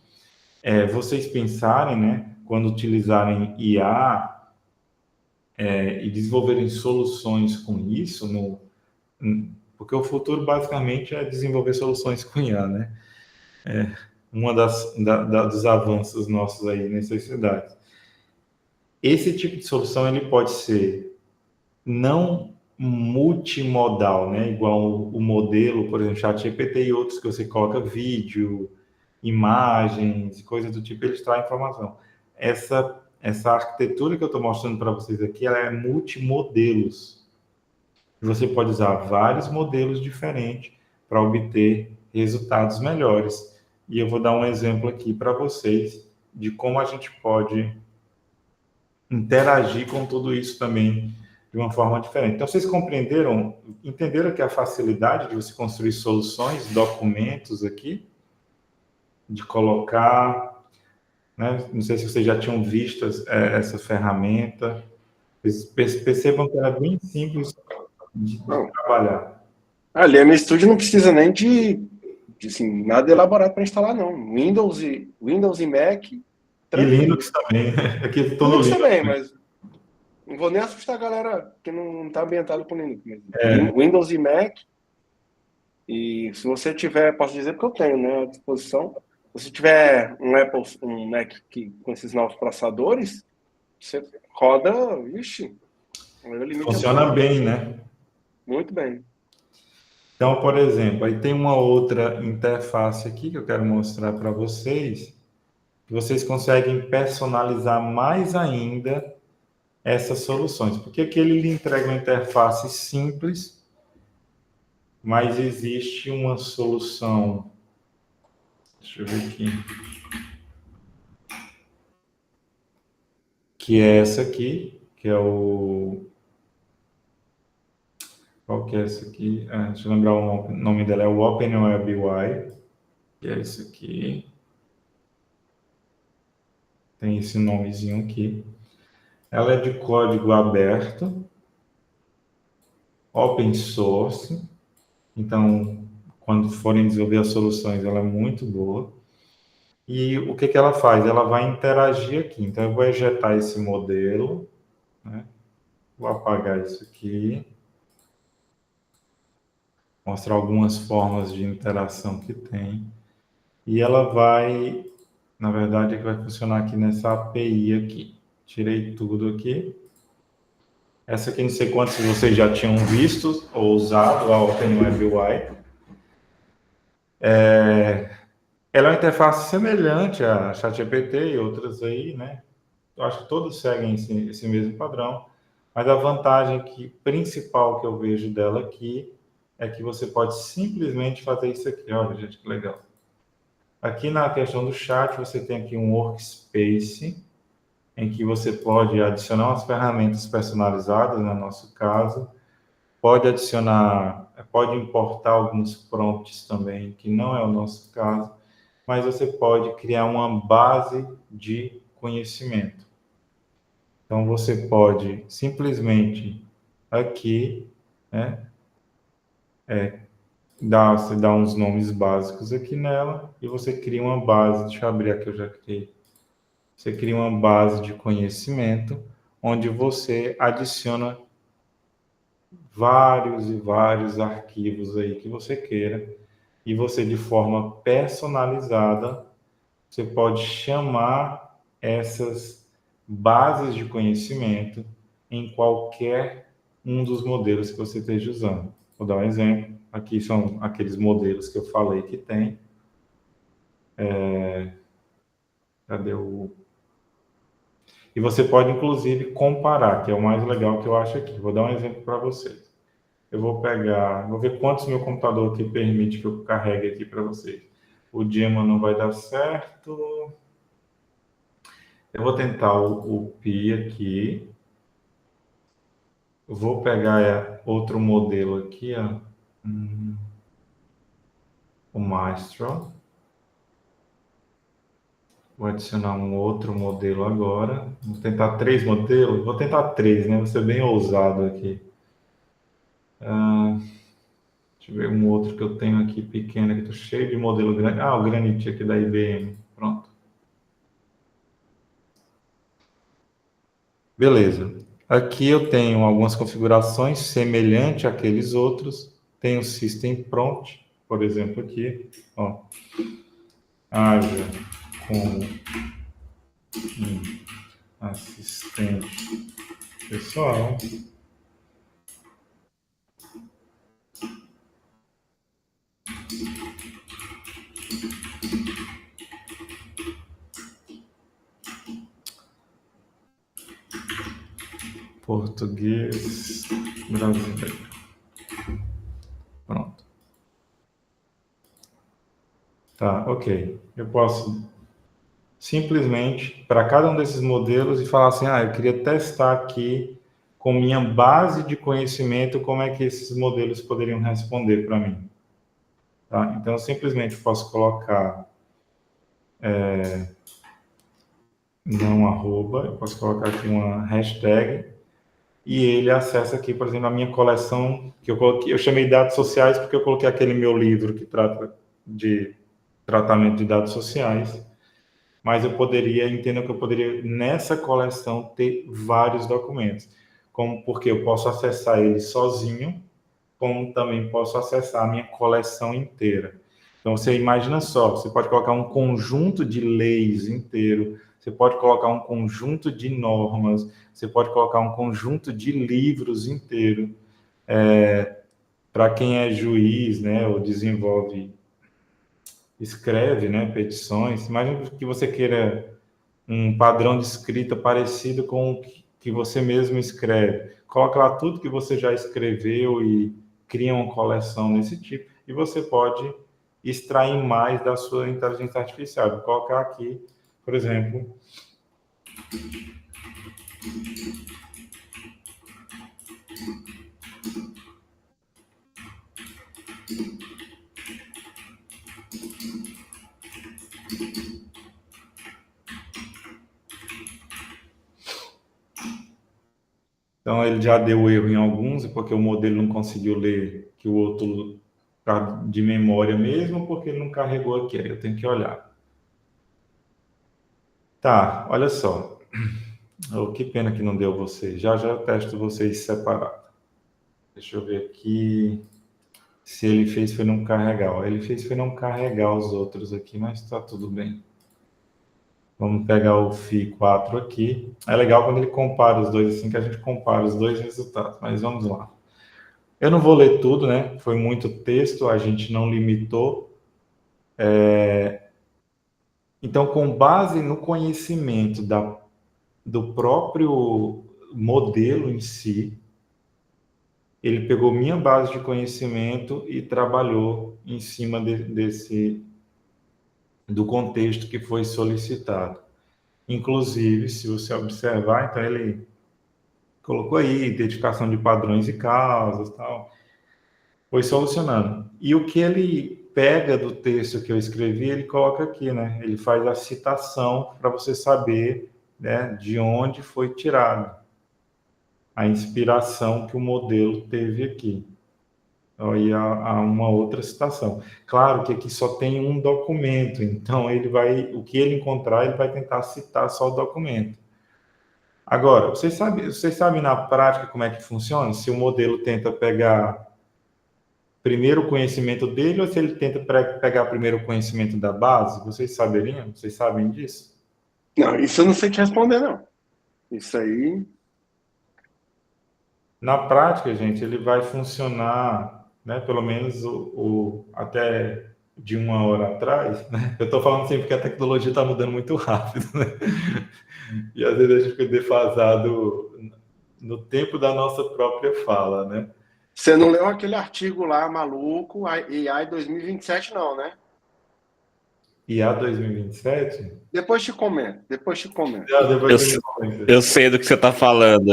vocês pensarem, né, quando utilizarem IA e desenvolverem soluções com isso, porque o futuro basicamente é desenvolver soluções com IA, né? Uma dos avanços nossos aí, necessidades. Esse tipo de solução ele pode ser não multimodal, né? Igual o modelo, por exemplo, ChatGPT e outros que você coloca vídeo, imagens, coisas do tipo, eles trazem informação. Essa arquitetura que eu estou mostrando para vocês aqui, ela é multimodelos. Você pode usar vários modelos diferentes para obter resultados melhores. E eu vou dar um exemplo aqui para vocês de como a gente pode interagir com tudo isso também de uma forma diferente. Então, vocês entenderam que a facilidade de você construir soluções, documentos aqui, de colocar, né? Não sei se vocês já tinham visto essa ferramenta. Vocês percebam que ela é bem simples de trabalhar. Ali, a minha estúdio não precisa nem de assim, nada elaborado para instalar, não. Windows e Mac. Tranquilo. E Linux também. Aqui estou no Linux também, mas não vou nem assustar a galera que não está ambientado com Linux. Windows e Mac. E se você tiver, posso dizer porque eu tenho, né, à disposição. Se você tiver um Mac com esses novos processadores, você roda, funciona bem, né? Muito bem. Então, por exemplo, aí tem uma outra interface aqui que eu quero mostrar para vocês, que vocês conseguem personalizar mais ainda essas soluções. Porque aqui ele lhe entrega uma interface simples, mas existe uma solução. Deixa eu ver aqui. Que é essa aqui, que é o... Qual que é essa aqui? Deixa eu lembrar o nome dela, é o OpenWeb UI, que é esse aqui. Tem esse nomezinho aqui. Ela é de código aberto, open source. Então, quando forem desenvolver as soluções, ela é muito boa. E o que ela faz? Ela vai interagir aqui. Então, eu vou ejetar esse modelo, né? Vou apagar isso aqui. Mostrar algumas formas de interação que tem. E ela vai, na verdade, vai funcionar aqui nessa API aqui. Tirei tudo aqui. Essa aqui não sei quantos vocês já tinham visto ou usado, a OpenWeb UI. Ela é uma interface semelhante a ChatGPT e outras aí, né? Eu acho que todos seguem esse mesmo padrão. Mas a vantagem principal que eu vejo dela aqui é que você pode simplesmente fazer isso aqui. Olha, gente, que legal. Aqui na questão do chat, você tem aqui um workspace, em que você pode adicionar umas ferramentas personalizadas, no nosso caso. Pode adicionar pode importar alguns prompts também, que não é o nosso caso, mas você pode criar uma base de conhecimento. Então, você pode simplesmente aqui, né, você dá uns nomes básicos aqui nela e você cria uma base. Deixa eu abrir aqui, eu já criei. Você cria uma base de conhecimento onde você adiciona vários e vários arquivos aí que você queira e você, de forma personalizada, você pode chamar essas bases de conhecimento em qualquer um dos modelos que você esteja usando. Vou dar um exemplo. Aqui são aqueles modelos que eu falei que tem. Cadê o... E você pode, inclusive, comparar, que é o mais legal que eu acho aqui. Vou dar um exemplo para vocês. Eu vou ver quantos meu computador aqui permite que eu carregue aqui para vocês. O Dima não vai dar certo. Eu vou tentar o Pi aqui. Vou pegar outro modelo aqui, ó. O Maestro. Vou adicionar um outro modelo agora. Vou tentar 3 modelos. Vou tentar 3, né? Vou ser bem ousado aqui. Deixa eu ver um outro que eu tenho aqui pequeno, que estou cheio de modelo grande. O Granite aqui da IBM. Pronto. Beleza. Aqui eu tenho algumas configurações semelhantes àqueles outros. Tenho o System Prompt, por exemplo, aqui. Ó. Haja como assistente pessoal. Português brasileiro. Pronto. Tá, ok. Eu posso simplesmente, para cada um desses modelos, e falar assim, eu queria testar aqui com minha base de conhecimento como é que esses modelos poderiam responder para mim. Tá? Então, eu simplesmente posso colocar não arroba, eu posso colocar aqui uma hashtag e ele acessa aqui, por exemplo, a minha coleção que eu coloquei. Eu chamei dados sociais porque eu coloquei aquele meu livro que trata de tratamento de dados sociais, mas eu poderia, entendo que eu poderia, nessa coleção, ter vários documentos, porque eu posso acessar ele sozinho, como também posso acessar a minha coleção inteira. Então, você imagina só, você pode colocar um conjunto de leis inteiro, você pode colocar um conjunto de normas, você pode colocar um conjunto de livros inteiro. Para quem é juiz, né, ou escreve, né, petições, imagina que você queira um padrão de escrita parecido com o que você mesmo escreve. Coloca lá tudo que você já escreveu e cria uma coleção desse tipo. E você pode extrair mais da sua inteligência artificial. Vou colocar aqui, por exemplo, então ele já deu erro em alguns, porque o modelo não conseguiu ler que o outro está de memória mesmo, porque ele não carregou aqui, aí eu tenho que olhar. Tá, olha só. Que pena que não deu vocês. Já eu testo vocês separados. Deixa eu ver aqui se ele fez foi não carregar. Ele fez foi não carregar os outros aqui, mas está tudo bem. Vamos pegar o Fi4 aqui. É legal quando ele compara os dois, assim, que a gente compara os dois resultados. Mas vamos lá. Eu não vou ler tudo, né? Foi muito texto, a gente não limitou. Então, com base no conhecimento do próprio modelo em si, ele pegou minha base de conhecimento e trabalhou em cima do contexto que foi solicitado. Inclusive, se você observar, então ele colocou aí identificação de padrões e causas, tal. foi solucionando. E o que ele pega do texto que eu escrevi, ele coloca aqui, né? Ele faz a citação para você saber, né, de onde foi tirado a inspiração que o modelo teve aqui. Aí há uma outra citação. Claro que aqui só tem um documento, então o que ele encontrar, ele vai tentar citar só o documento. Agora, vocês sabem na prática como é que funciona? Se o modelo tenta pegar primeiro o conhecimento dele ou se ele tenta pegar primeiro o conhecimento da base? Vocês saberiam? Vocês sabem disso? Não, isso eu não sei te responder, não. Isso aí... Na prática, gente, ele vai funcionar, né, pelo menos até de 1 hora atrás, né? Eu estou falando assim porque a tecnologia está mudando muito rápido, né? E às vezes a gente fica defasado no tempo da nossa própria fala, né? Você não leu aquele artigo lá, maluco, AI 2027, não, né? IA 2027? Depois te comento. Eu sei do que você está falando.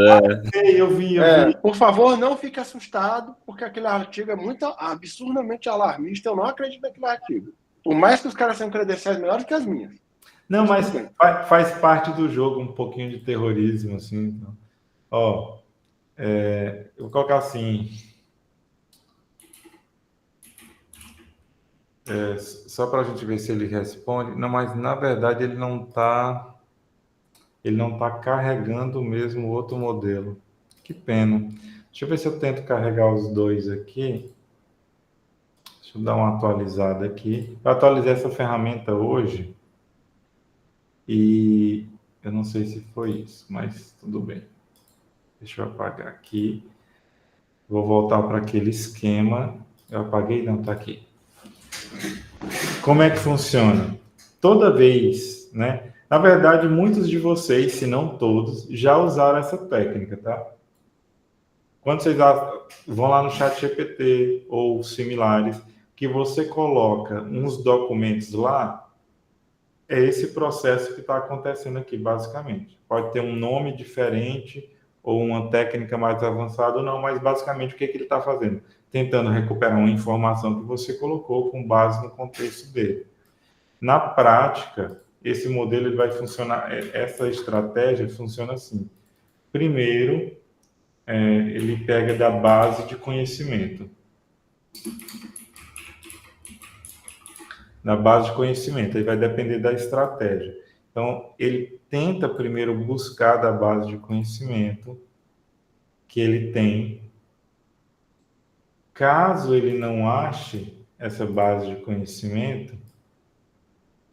Eu vi. Por favor, não fique assustado, porque aquele artigo é muito absurdamente alarmista. Eu não acredito naquele artigo. Por mais que os caras tenham credenciais melhores que as minhas. Não, mas faz parte do jogo um pouquinho de terrorismo, assim. Então. Ó, eu vou colocar assim... só para a gente ver se ele responde. Não, mas na verdade ele não está carregando mesmo o outro modelo. Que pena. Deixa eu ver se eu tento carregar os dois aqui. Deixa eu dar uma atualizada aqui. Eu atualizei essa ferramenta hoje e eu não sei se foi isso, mas tudo bem. Deixa eu apagar aqui. Vou voltar para aquele esquema. Eu apaguei? Não, está aqui. Como é que funciona? Toda vez, né? Na verdade, muitos de vocês, se não todos, já usaram essa técnica, tá? Quando vocês vão lá no ChatGPT ou similares, que você coloca uns documentos lá, é esse processo que está acontecendo aqui, basicamente. Pode ter um nome diferente ou uma técnica mais avançada ou não, mas basicamente o que ele está fazendo? Tentando recuperar uma informação que você colocou com base no contexto dele. Na prática, esse modelo ele vai funcionar, essa estratégia funciona assim. Primeiro, ele pega da base de conhecimento. Da base de conhecimento, aí vai depender da estratégia. Então, ele tenta primeiro buscar da base de conhecimento que ele tem. Caso ele não ache essa base de conhecimento,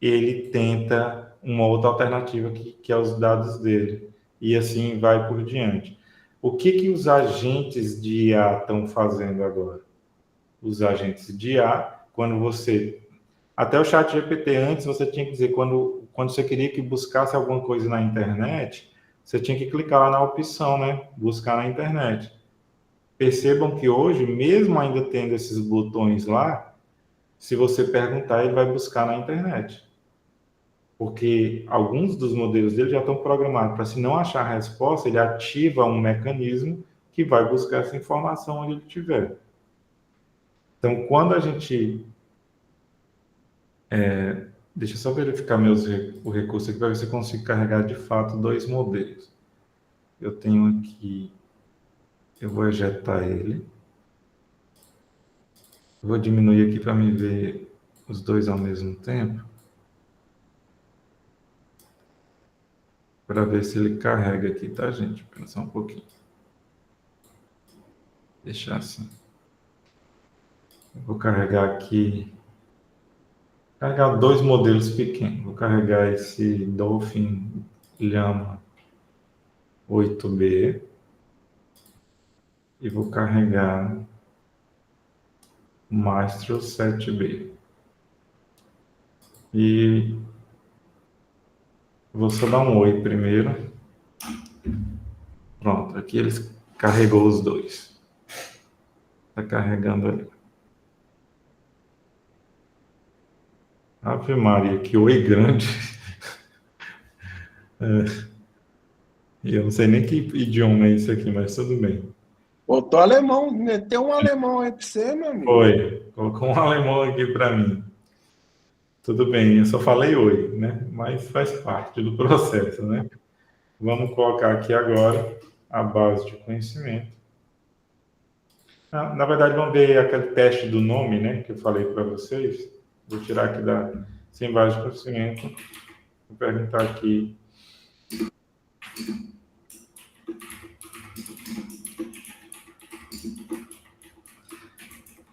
ele tenta uma outra alternativa que é os dados dele. E assim vai por diante. O que os agentes de IA estão fazendo agora? Os agentes de IA, quando você... Até o ChatGPT, antes você tinha que dizer, quando você queria que buscasse alguma coisa na internet, você tinha que clicar lá na opção, né? Buscar na internet. Percebam que hoje, mesmo ainda tendo esses botões lá, se você perguntar, ele vai buscar na internet. Porque alguns dos modelos dele já estão programados para, se não achar a resposta, ele ativa um mecanismo que vai buscar essa informação onde ele estiver. Então, quando a gente... deixa eu só verificar o recurso aqui para ver se eu consigo carregar de fato dois modelos. Eu tenho aqui... Eu vou ejetar ele. Eu vou diminuir aqui para me ver os dois ao mesmo tempo. Para ver se ele carrega aqui, tá, gente? Espera só um pouquinho. Deixar assim. Eu vou carregar aqui... Carregar dois modelos pequenos. Vou carregar esse Dolphin Llama 8B. E vou carregar o Maestro 7B. E vou só dar um oi primeiro. Pronto, aqui ele carregou os dois. Está carregando ali. Ave Maria, que oi grande. E eu não sei nem que idioma é esse aqui, mas tudo bem. Botou alemão, meteu um alemão aí pra você, meu amigo. Foi. Colocou um alemão aqui para mim. Tudo bem, eu só falei oi, né? Mas faz parte do processo, né? Vamos colocar aqui agora a base de conhecimento. Na verdade, vamos ver aquele teste do nome, né? Que eu falei para vocês. Vou tirar aqui sem base de conhecimento. Vou perguntar aqui.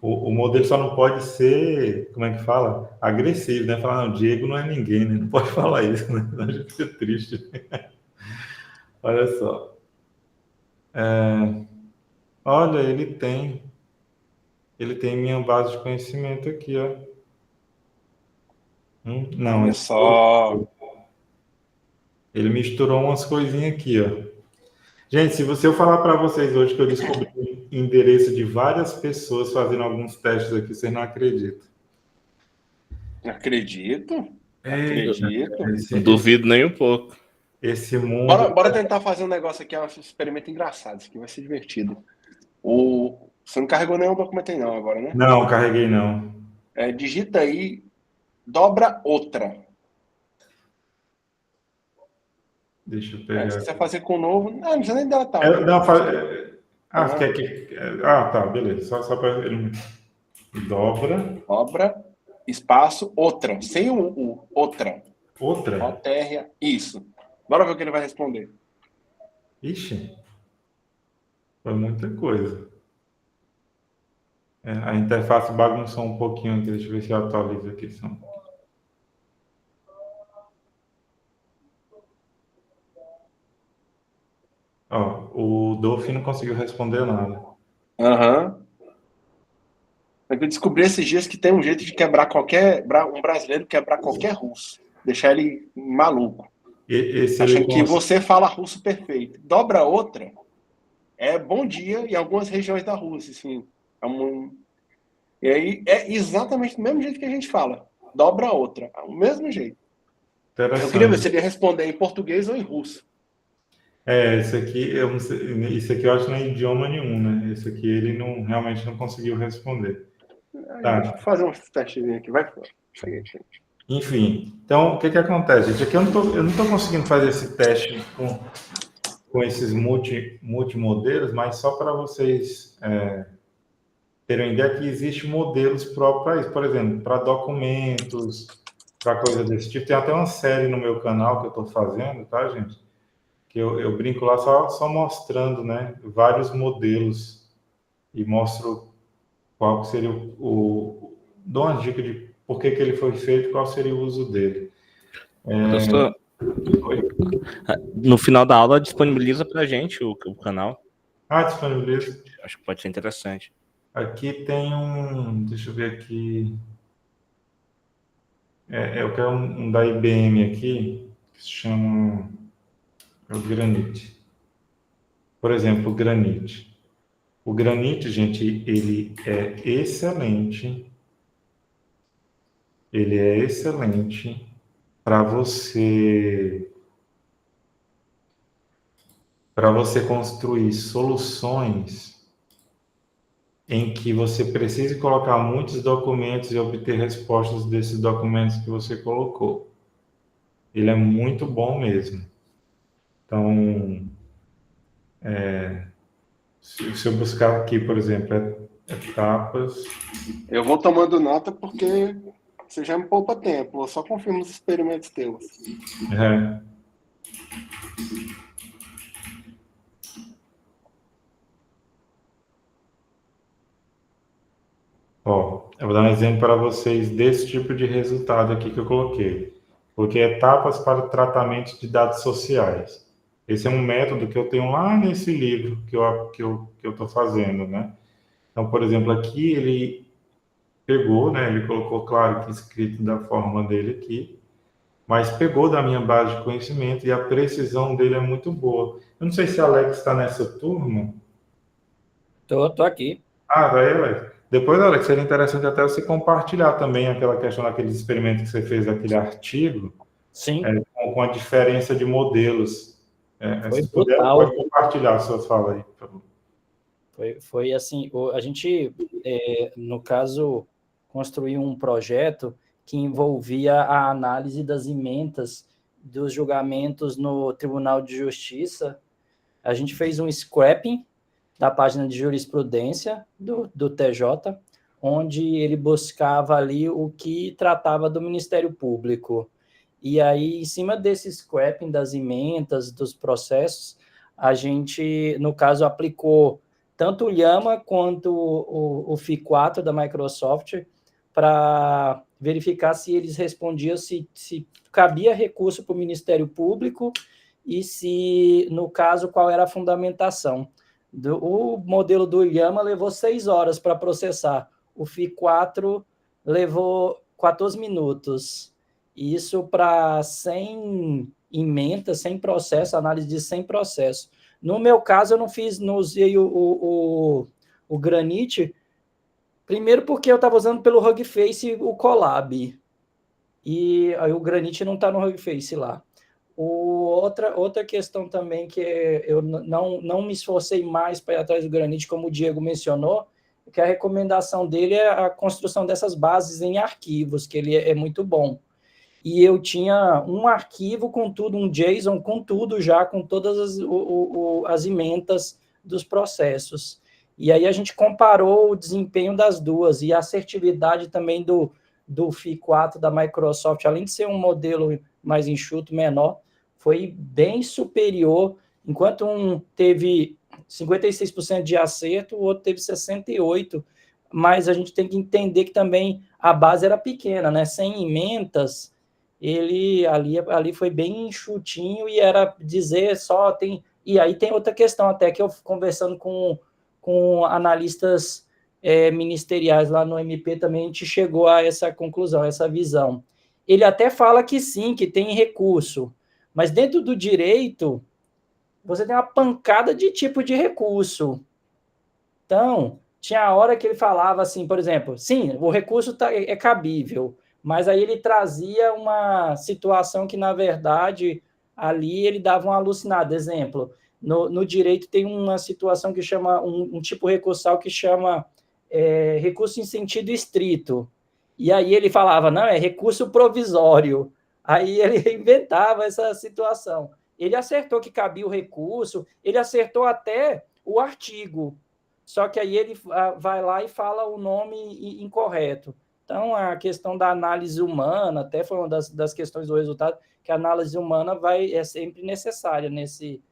O modelo só não pode ser, como é que fala? Agressivo, né? Falar, não, Diego não é ninguém, né? Não pode falar isso, né? A gente fica triste. Olha só. Olha, ele tem minha base de conhecimento aqui, ó. Não, Olha só. ele misturou umas coisinhas aqui, ó. Gente, se eu falar para vocês hoje que eu descobri o endereço de várias pessoas fazendo alguns testes aqui, vocês não acreditam. Acredito. Não duvido nem um pouco. Esse mundo... Bora tentar fazer um negócio aqui, um experimento engraçado. Isso aqui vai ser divertido. Você não carregou nenhum documento aí não agora, né? Não, carreguei não. Digita aí, dobra outra. Deixa eu pegar. Se você fazer com o novo... Não precisa nem deletar. Tá, beleza. Só para ele... Dobra, espaço, outra. Sem o outra. Outra? OTR, isso. Bora ver o que ele vai responder. Ixi. Foi muita coisa. A interface bagunçou um pouquinho aqui. Deixa eu ver se eu atualizo aqui. Ó, o Dolphin não conseguiu responder nada. Eu descobri esses dias que tem um jeito de quebrar um brasileiro quebrar qualquer russo. Deixar ele maluco. Achando que você fala russo perfeito. Dobra outra. Bom dia em algumas regiões da Rússia, assim. E aí é exatamente do mesmo jeito que a gente fala. Dobra outra. O mesmo jeito. Eu queria ver se ele ia responder em português ou em russo. Isso aqui eu acho que não é idioma nenhum, né? Esse aqui ele realmente não conseguiu responder. Tá. Deixa eu fazer um testezinho aqui. Vai fora. Enfim, então o que acontece, gente? Aqui eu não estou conseguindo fazer esse teste com esses multimodelos, mas só para vocês terem uma ideia que existem modelos próprios para isso. Por exemplo, para documentos, para coisa desse tipo. Tem até uma série no meu canal que eu estou fazendo, tá, gente? Que eu brinco lá só mostrando, né, vários modelos e mostro qual seria dou uma dica de por que ele foi feito, qual seria o uso dele. Professor, no final da aula disponibiliza para a gente o canal. Disponibiliza. Acho que pode ser interessante. Aqui tem deixa eu ver aqui. Eu quero um da IBM aqui, que se chama o Granite. Por exemplo, o Granite. O Granite, gente, ele é excelente. Ele é excelente para você construir soluções em que você precise colocar muitos documentos e obter respostas desses documentos que você colocou. Ele é muito bom mesmo. Então, se eu buscar aqui, por exemplo, etapas... Eu vou tomando nota porque você já me poupa tempo. Eu só confirmo os experimentos teus. Eu vou dar um exemplo para vocês desse tipo de resultado aqui que eu coloquei. Coloquei etapas para o tratamento de dados sociais. Esse é um método que eu tenho lá nesse livro que eu estou fazendo, né? Então, por exemplo, aqui ele pegou, né? Ele colocou, claro, que escrito da forma dele aqui, mas pegou da minha base de conhecimento e a precisão dele é muito boa. Eu não sei se a Alex está nessa turma. Tô aqui. Daí, Alex. Depois, Alex, seria interessante até você compartilhar também aquela questão daqueles experimentos que você fez, aquele artigo. Sim. Com a diferença de modelos. Foi se puder, brutal. pode compartilhar a sua fala aí, por favor. Foi assim, a gente, no caso, construiu um projeto que envolvia a análise das emendas dos julgamentos no Tribunal de Justiça. A gente fez um scrapping da página de jurisprudência do TJ, onde ele buscava ali o que tratava do Ministério Público. E aí, em cima desse scrapping das emendas, dos processos, a gente, no caso, aplicou tanto o Llama quanto o FI4 da Microsoft para verificar se eles respondiam, se cabia recurso para o Ministério Público e se, no caso, qual era a fundamentação. O modelo do Llama levou 6 horas para processar, o FI4 levou 14 minutos. Isso para 100 emendas, 100 processos, análise de 100 processos. No meu caso, eu não usei o Granite, primeiro porque eu estava usando pelo Hugging Face o Colab, e aí o Granite não está no Hugging Face lá. Outra questão também que eu não me esforcei mais para ir atrás do Granite, como o Diego mencionou, que a recomendação dele é a construção dessas bases em arquivos, que ele é muito bom. E eu tinha um arquivo com tudo, um JSON com tudo já, com todas as emendas dos processos. E aí a gente comparou o desempenho das duas e a assertividade também do FI4 da Microsoft, além de ser um modelo mais enxuto, menor, foi bem superior, enquanto um teve 56% de acerto, o outro teve 68%, mas a gente tem que entender que também a base era pequena, né? 100 emendas, ele ali foi bem enxutinho e era dizer só tem... E aí tem outra questão até que eu conversando com analistas ministeriais lá no MP também, a gente chegou a essa conclusão, essa visão. Ele até fala que sim, que tem recurso, mas dentro do direito você tem uma pancada de tipo de recurso. Então, tinha a hora que ele falava assim, por exemplo, sim, o recurso é cabível, mas aí ele trazia uma situação que, na verdade, ali ele dava uma alucinada. Exemplo, no direito tem uma situação que chama, um tipo recursal que chama recurso em sentido estrito. E aí ele falava, não, é recurso provisório. Aí ele inventava essa situação. Ele acertou que cabia o recurso, ele acertou até o artigo, só que aí ele vai lá e fala o nome incorreto. Então, a questão da análise humana, até foi uma das questões do resultado, que a análise humana é sempre necessária nesse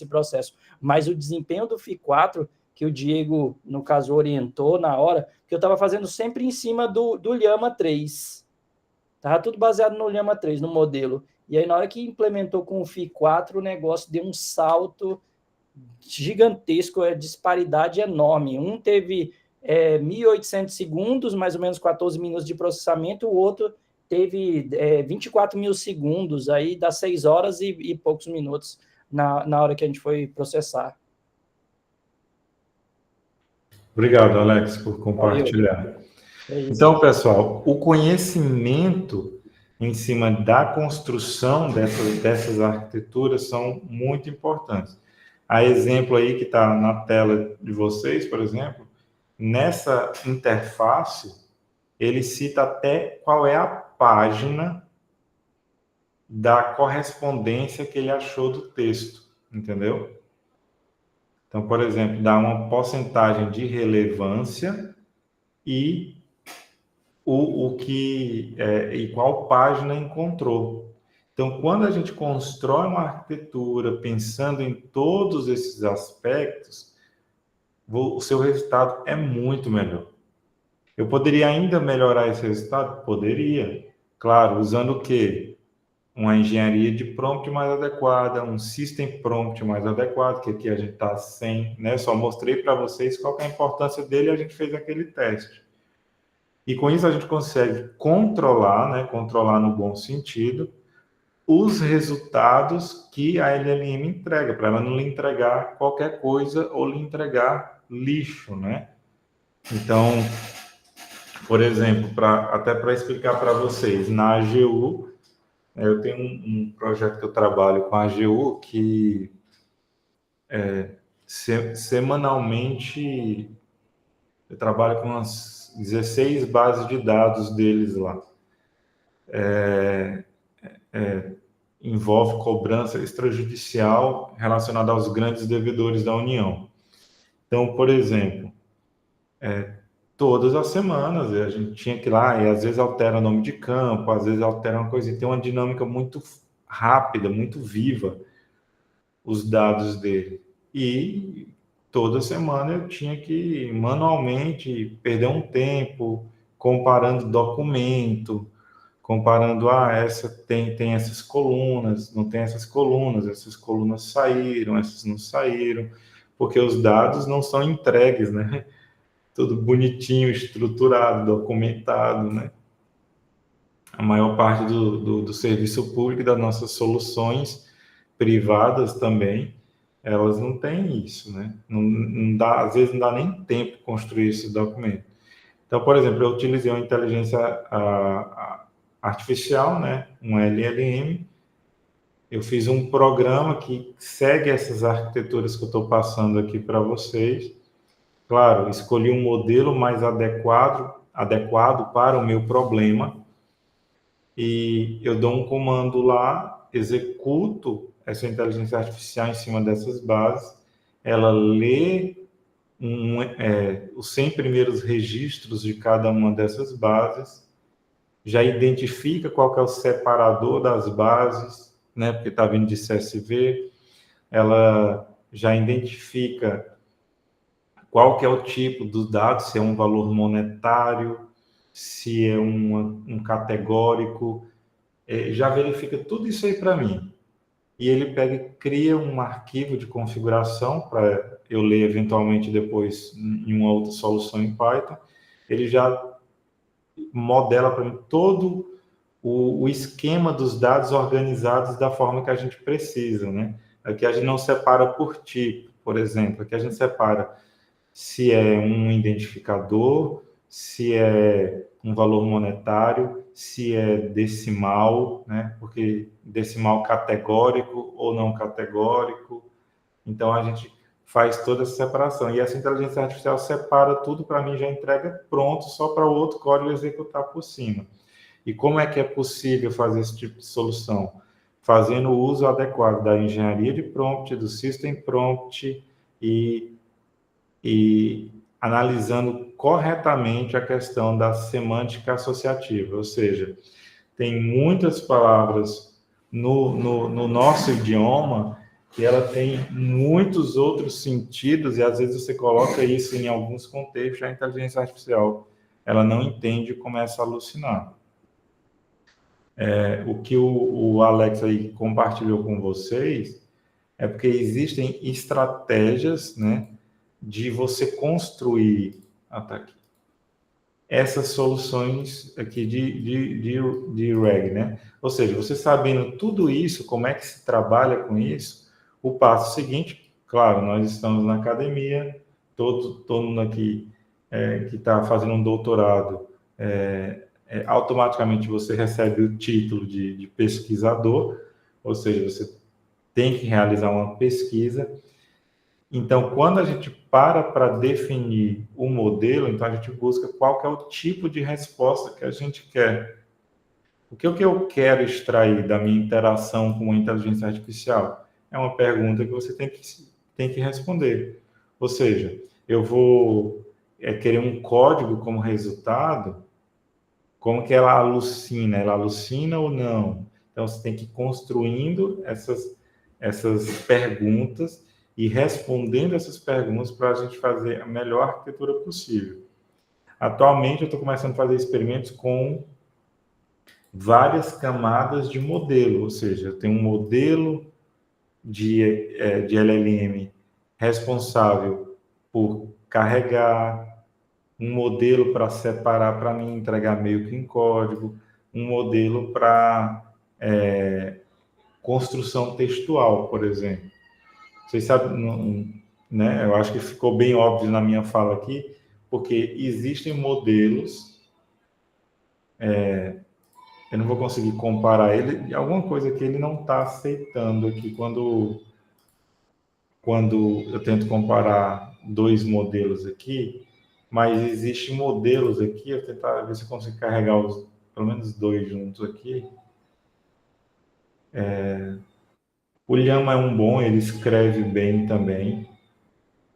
processo. Mas o desempenho do FI4, que o Diego, no caso, orientou na hora, que eu estava fazendo sempre em cima do Llama 3. Estava tudo baseado no Llama 3, no modelo. E aí, na hora que implementou com o FI4, o negócio deu um salto gigantesco, a disparidade enorme. Um teve 1.800 segundos, mais ou menos 14 minutos de processamento, o outro teve 24 mil segundos, aí dá 6 horas e poucos minutos na hora que a gente foi processar. Obrigado, Alex, por compartilhar. Então, pessoal, o conhecimento em cima da construção dessas arquiteturas são muito importantes. A exemplo aí que está na tela de vocês, por exemplo, nessa interface, ele cita até qual é a página da correspondência que ele achou do texto, entendeu? Então, por exemplo, dá uma porcentagem de relevância e e qual página encontrou. Então, quando a gente constrói uma arquitetura pensando em todos esses aspectos, o seu resultado é muito melhor. Eu poderia ainda melhorar esse resultado? Poderia. Claro, usando o quê? Uma engenharia de prompt mais adequada, um system prompt mais adequado, que aqui a gente está sem, né? Só mostrei para vocês qual que é a importância dele e a gente fez aquele teste. E com isso a gente consegue controlar, né? Controlar no bom sentido, os resultados que a LLM entrega, para ela não lhe entregar qualquer coisa ou lhe entregar lixo, né? Então, por exemplo, até para explicar para vocês, na AGU, eu tenho um projeto que eu trabalho com a AGU que semanalmente, eu trabalho com umas 16 bases de dados deles lá. Envolve cobrança extrajudicial relacionada aos grandes devedores da União. Então, por exemplo, todas as semanas a gente tinha que ir lá, e às vezes altera o nome de campo, às vezes altera uma coisa, e tem uma dinâmica muito rápida, muito viva, os dados dele. E toda semana eu tinha que manualmente perder um tempo comparando documento, comparando, essa tem essas colunas, não tem essas colunas saíram, essas não saíram, porque os dados não são entregues, né? Tudo bonitinho, estruturado, documentado, né? A maior parte do serviço público e das nossas soluções privadas também, elas não têm isso, né? Não dá, às vezes não dá nem tempo construir esse documento. Então, por exemplo, eu utilizei uma inteligência artificial, né? Um LLM. Eu fiz um programa que segue essas arquiteturas que eu estou passando aqui para vocês. Claro, escolhi um modelo mais adequado para o meu problema, e eu dou um comando lá, executo essa inteligência artificial em cima dessas bases, ela lê os 100 primeiros registros de cada uma dessas bases, já identifica qual que é o separador das bases, né, porque está vindo de CSV, ela já identifica qual que é o tipo dos dados, se é um valor monetário, se é um categórico, já verifica tudo isso aí para mim. E ele pega e cria um arquivo de configuração para eu ler eventualmente depois em uma outra solução em Python. Ele já modela para mim todo o esquema dos dados organizados da forma que a gente precisa, né? Aqui a gente não separa por tipo, por exemplo. Aqui a gente separa se é um identificador, se é um valor monetário, se é decimal, né? Porque decimal categórico ou não categórico. Então, a gente faz toda essa separação. E essa inteligência artificial separa tudo para mim, já entrega pronto, só para o outro código executar por cima. E como é que é possível fazer esse tipo de solução? Fazendo o uso adequado da engenharia de prompt, do system prompt e analisando corretamente a questão da semântica associativa, ou seja, tem muitas palavras no nosso idioma que ela tem muitos outros sentidos, e às vezes você coloca isso em alguns contextos, a inteligência artificial ela não entende e começa a alucinar. O que o Alex aí compartilhou com vocês é porque existem estratégias, né, de você construir essas soluções aqui de RAG, né? Ou seja, você sabendo tudo isso, como é que se trabalha com isso, o passo seguinte, claro, nós estamos na academia, todo mundo aqui que está fazendo um doutorado, automaticamente você recebe o título de pesquisador, ou seja, você tem que realizar uma pesquisa. Então, quando a gente para definir o modelo, então a gente busca qual que é o tipo de resposta que a gente quer. O que eu quero extrair da minha interação com a inteligência artificial? É uma pergunta que você tem que responder. Ou seja, eu vou querer um código como resultado, como que ela alucina ou não? Então, você tem que ir construindo essas perguntas e respondendo essas perguntas para a gente fazer a melhor arquitetura possível. Atualmente, eu estou começando a fazer experimentos com várias camadas de modelo, ou seja, eu tenho um modelo de LLM responsável por carregar, um modelo para separar para mim, entregar meio que em código, um modelo para construção textual, por exemplo. Vocês sabem, né? Eu acho que ficou bem óbvio na minha fala aqui, porque existem modelos, eu não vou conseguir comparar ele, alguma coisa que ele não está aceitando aqui quando quando eu tento comparar dois modelos aqui, mas existem modelos aqui, eu vou tentar ver se eu consigo carregar pelo menos dois juntos aqui. O Llama é um bom, ele escreve bem também.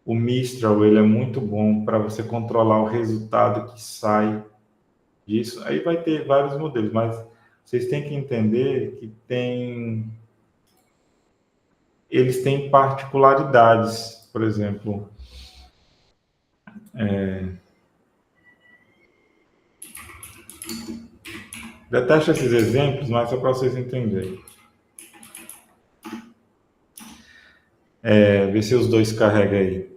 O Mistral, ele é muito bom para você controlar o resultado que sai disso. Aí vai ter vários modelos, mas vocês têm que entender que eles têm particularidades. Por exemplo, detesto esses exemplos, mas só para vocês entenderem. Ver se os dois carregam aí.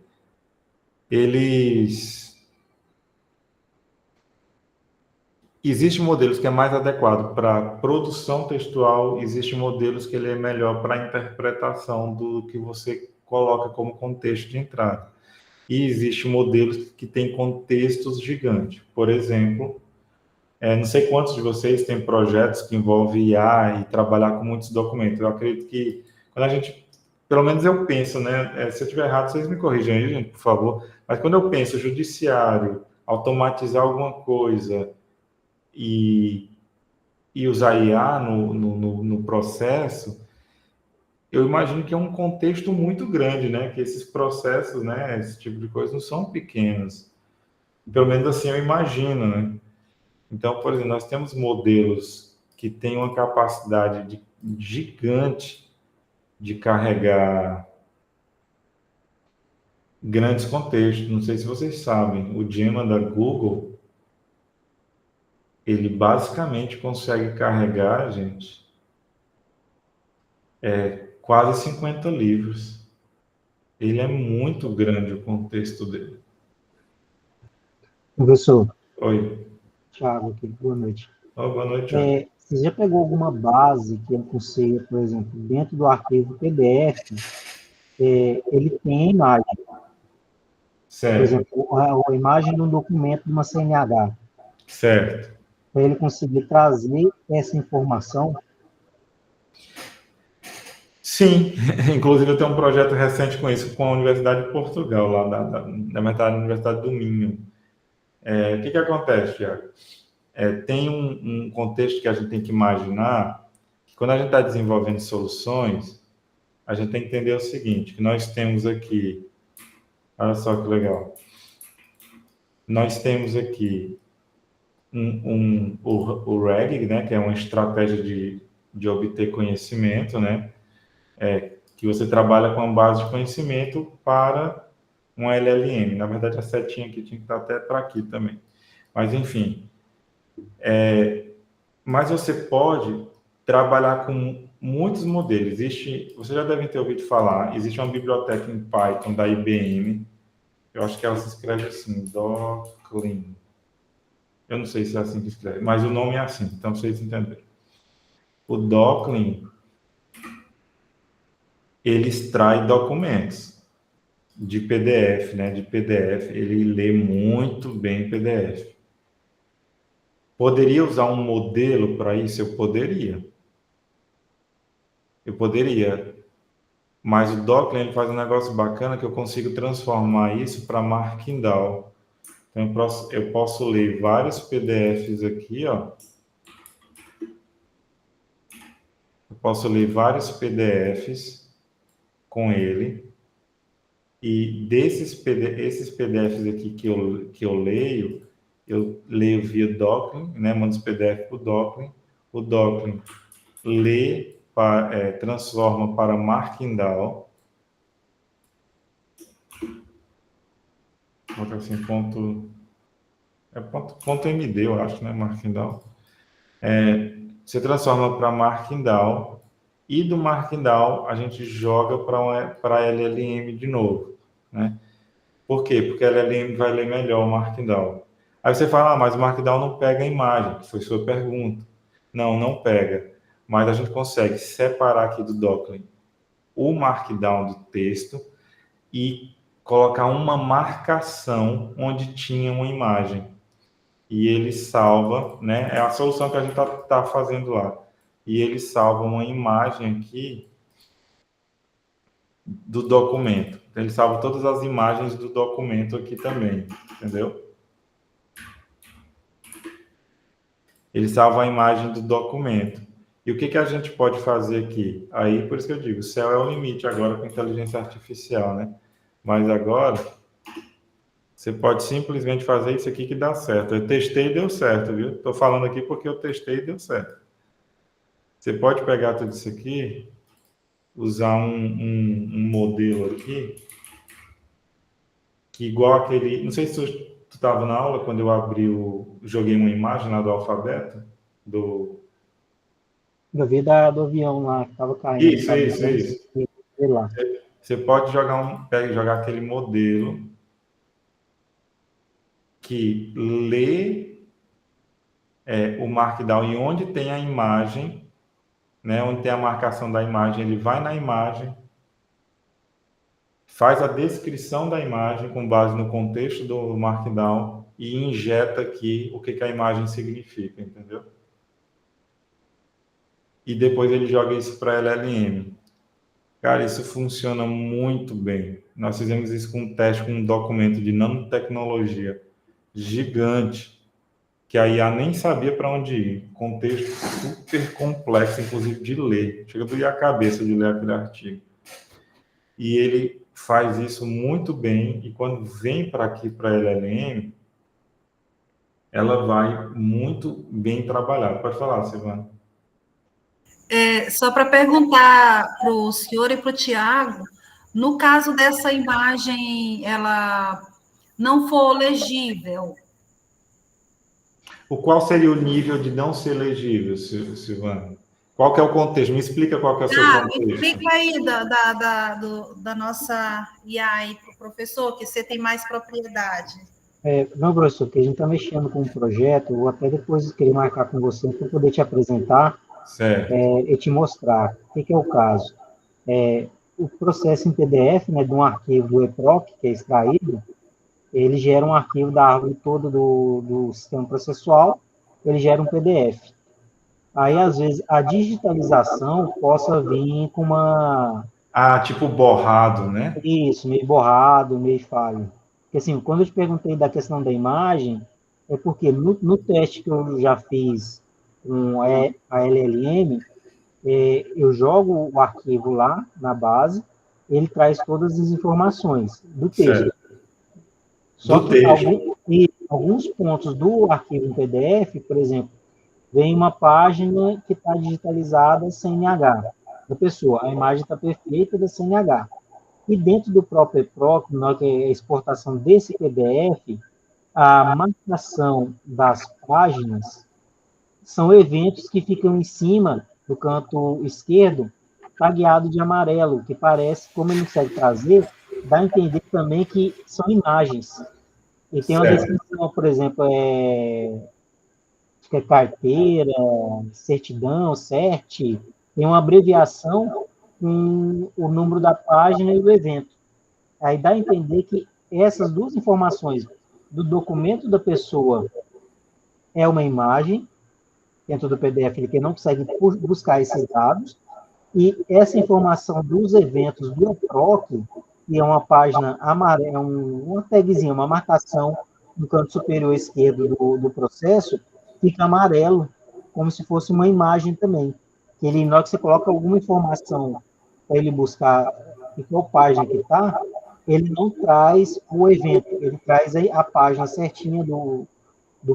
Existem modelos que é mais adequado para produção textual, existem modelos que ele é melhor para interpretação do que você coloca como contexto de entrada. E existem modelos que têm contextos gigantes. Por exemplo, não sei quantos de vocês têm projetos que envolvem IA e trabalhar com muitos documentos. Eu acredito que quando a gente, pelo menos eu penso, né? Se eu estiver errado, vocês me corrijam aí, gente, por favor. Mas quando eu penso judiciário, automatizar alguma coisa e usar IA no processo, eu imagino que é um contexto muito grande, né? Que esses processos, né? Esse tipo de coisa não são pequenos. Pelo menos assim eu imagino, né? Então, por exemplo, nós temos modelos que têm uma capacidade gigante de carregar grandes contextos. Não sei se vocês sabem, o Gemma da Google, ele basicamente consegue carregar, gente, quase 50 livros. Ele é muito grande o contexto dele. Professor, Oi. Thiago aqui, boa noite. Boa noite, Thiago. Você já pegou alguma base que ele consiga, por exemplo, dentro do arquivo PDF, ele tem a imagem. Certo. Por exemplo, a imagem de um documento de uma CNH. Certo. Para ele conseguir trazer essa informação? Sim, inclusive eu tenho um projeto recente com isso, com a Universidade de Portugal, lá na Universidade do Minho. O que acontece, Thiago? Tem um contexto que a gente tem que imaginar, que quando a gente está desenvolvendo soluções, a gente tem que entender o seguinte, que nós temos aqui, olha só que legal, nós temos aqui o RAG, né, que é uma estratégia de obter conhecimento, né, que você trabalha com a base de conhecimento para uma LLM. Na verdade, a setinha aqui tinha que estar até para aqui também. Mas, enfim. Mas você pode trabalhar com muitos modelos. Você já deve ter ouvido falar, existe uma biblioteca em Python da IBM. Eu acho que ela se escreve assim, Docklin. Eu não sei se é assim que escreve, mas o nome é assim, então vocês entenderem. O Docklin, ele extrai documentos de PDF, né? De PDF, ele lê muito bem PDF. Poderia usar um modelo para isso? Eu poderia. Mas o Docklin, ele faz um negócio bacana que eu consigo transformar isso para Markdown. Então, eu posso ler vários PDFs aqui, ó. Eu posso ler vários PDFs com ele. E esses PDFs aqui que eu leio via Docklin, né? Mando os PDF para o Docklin. O Docklin lê, transforma para Markdown. Vou botar assim, ponto .md, eu acho, né? Markdown. Você transforma para Markdown. E do Markdown a gente joga para LLM de novo, né? Por quê? Porque a LLM vai ler melhor o Markdown. Aí você fala, mas o Markdown não pega a imagem, que foi sua pergunta. Não pega. Mas a gente consegue separar aqui do Docklin o Markdown do texto e colocar uma marcação onde tinha uma imagem. E ele salva, né? É a solução que a gente tá fazendo lá. E ele salva uma imagem aqui do documento. Ele salva todas as imagens do documento aqui também, entendeu? Ele salva a imagem do documento. E o que a gente pode fazer aqui? Aí, por isso que eu digo, o céu é o limite agora com a inteligência artificial, né? Mas agora, você pode simplesmente fazer isso aqui que dá certo. Eu testei e deu certo, viu? Estou falando aqui porque eu testei e deu certo. Você pode pegar tudo isso aqui, usar um modelo aqui, que igual aquele... Não sei se tu estava na aula quando eu abri joguei uma imagem lá do alfabeto, Eu vi do avião lá, que estava caindo. Isso. Sei lá. Você pode jogar aquele modelo que lê o Markdown e onde tem a imagem, né, onde tem a marcação da imagem, ele vai na imagem, faz a descrição da imagem com base no contexto do Markdown e injeta aqui o que a imagem significa, entendeu? E depois ele joga isso para LLM. Cara, isso funciona muito bem. Nós fizemos isso com um teste com um documento de nanotecnologia gigante, que a IA nem sabia para onde ir. Contexto super complexo, inclusive de ler. Chega a doer a cabeça de ler aquele artigo. E ele faz isso muito bem, e quando vem para aqui, para a LLM, ela vai muito bem trabalhada. Pode falar, Silvana. Só para perguntar para o senhor e para o Tiago, no caso dessa imagem, ela não for legível. Qual seria o nível de não ser legível, Silvana? Qual que é o contexto? Me explica qual que é o seu contexto. Me explica aí da nossa IA aí para o professor, que você tem mais propriedade. Não, professor, que a gente está mexendo com um projeto, eu até depois queria marcar com você para poder te apresentar e te mostrar. O que é o caso? O processo em PDF, né, de um arquivo do EPROC, que é extraído, ele gera um arquivo da árvore toda do sistema processual, ele gera um PDF. Aí, às vezes, a digitalização possa vir com uma... tipo borrado, né? Isso, meio borrado, meio falho. Porque, assim, quando eu te perguntei da questão da imagem, é porque no teste que eu já fiz com a LLM, eu jogo o arquivo lá na base, ele traz todas as informações do texto. Certo. Só que alguns pontos do arquivo em PDF, por exemplo, vem uma página que está digitalizada CNH da pessoa, a imagem está perfeita da CNH. E dentro do próprio EPROC, na exportação desse PDF, a marcação das páginas são eventos que ficam em cima do canto esquerdo, tagueado de amarelo, que parece, como ele não consegue trazer, dá a entender também que são imagens. E tem uma descrição, por exemplo, acho que é carteira, certidão, CERT, tem uma abreviação com o número da página e do evento. Aí dá a entender que essas duas informações do documento da pessoa é uma imagem, dentro do PDF ele não consegue buscar esses dados, e essa informação dos eventos do EPROC, que é uma página amarela, uma tagzinha, uma marcação no canto superior esquerdo do processo, fica amarelo, como se fosse uma imagem também. Ele, na hora que você coloca alguma informação para ele buscar em qual página que está, ele não traz o evento, ele traz aí a página certinha do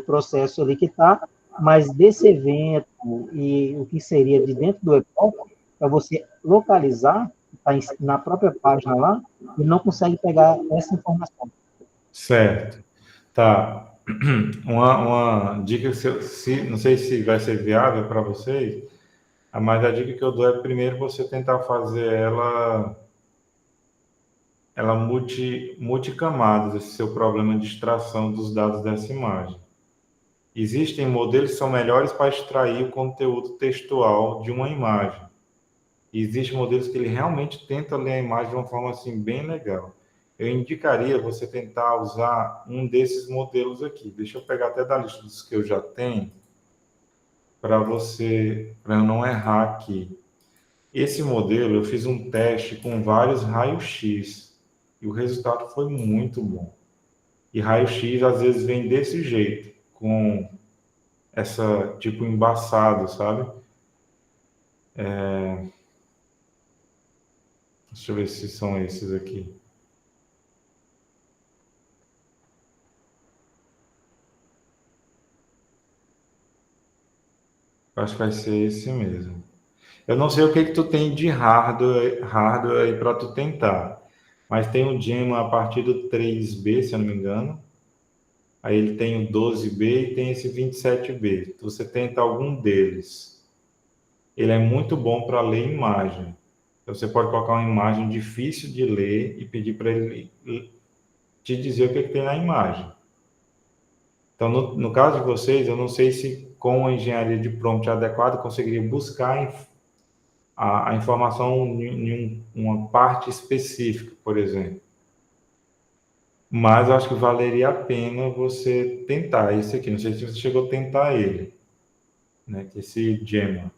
processo ali que está, mas desse evento e o que seria de dentro do EPROC, para você localizar, está na própria página lá, e não consegue pegar essa informação. Certo. Tá. Uma dica, não sei se vai ser viável para vocês, mas a dica que eu dou é primeiro você tentar fazer ela multicamadas, esse seu problema de extração dos dados dessa imagem. Existem modelos que são melhores para extrair o conteúdo textual de uma imagem. E existem modelos que ele realmente tenta ler a imagem de uma forma assim bem legal. Eu indicaria você tentar usar um desses modelos aqui. Deixa eu pegar até da lista dos que eu já tenho para eu não errar aqui. Esse modelo, eu fiz um teste com vários raios-x e o resultado foi muito bom. E raio-x, às vezes, vem desse jeito, com essa, tipo, embaçado, sabe? Deixa eu ver se são esses aqui. Acho que vai ser esse mesmo. Eu não sei o que tu tem de hardware aí para tu tentar, mas tem o Gemma a partir do 3B, se eu não me engano. Aí ele tem o 12B e tem esse 27B. Você tenta algum deles. Ele é muito bom para ler imagem. Então, você pode colocar uma imagem difícil de ler e pedir para ele te dizer o que tem na imagem. Então, no caso de vocês, eu não sei se com a engenharia de prompt adequada conseguiria buscar a informação em uma parte específica, por exemplo. Mas eu acho que valeria a pena você tentar esse aqui. Não sei se você chegou a tentar ele, né? Esse Gemma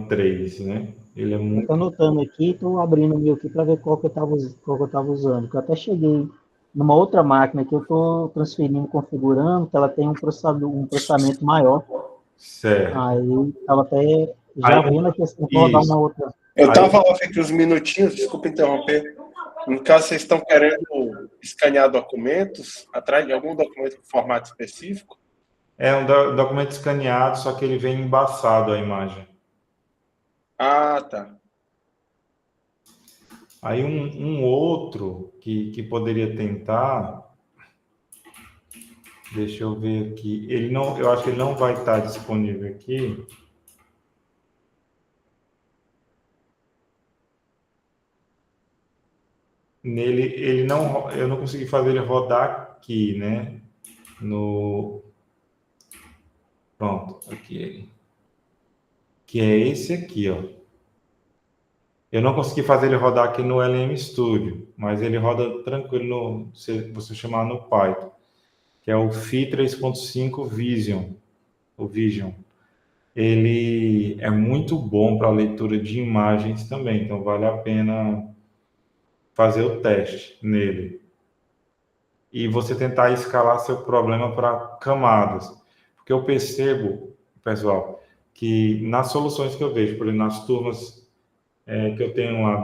3, né? Ele é muito... Estou anotando aqui, estou abrindo o meu aqui para ver qual que eu estava usando. Que eu até cheguei numa outra máquina que eu estou transferindo, configurando, que ela tem um processamento maior. Certo. Aí estava até já vendo a questão de rodar uma outra. Eu estava off aqui uns minutinhos, desculpa interromper. No caso, vocês estão querendo escanear documentos atrás de algum documento com formato específico? É um documento escaneado, só que ele vem embaçado a imagem. Ah, tá. Aí um outro que poderia tentar, deixa eu ver aqui, eu acho que ele não vai estar disponível aqui. Nele, eu não consegui fazer ele rodar aqui, né? Pronto, aqui ele. Que é esse aqui, ó. Eu não consegui fazer ele rodar aqui no LM Studio, mas ele roda tranquilo se você chamar no Python, que é o Phi 3.5 Vision. O Vision. Ele é muito bom para leitura de imagens também, então vale a pena fazer o teste nele. E você tentar escalar seu problema para camadas. Porque eu percebo, pessoal, que nas soluções que eu vejo, por exemplo, nas turmas que eu tenho lá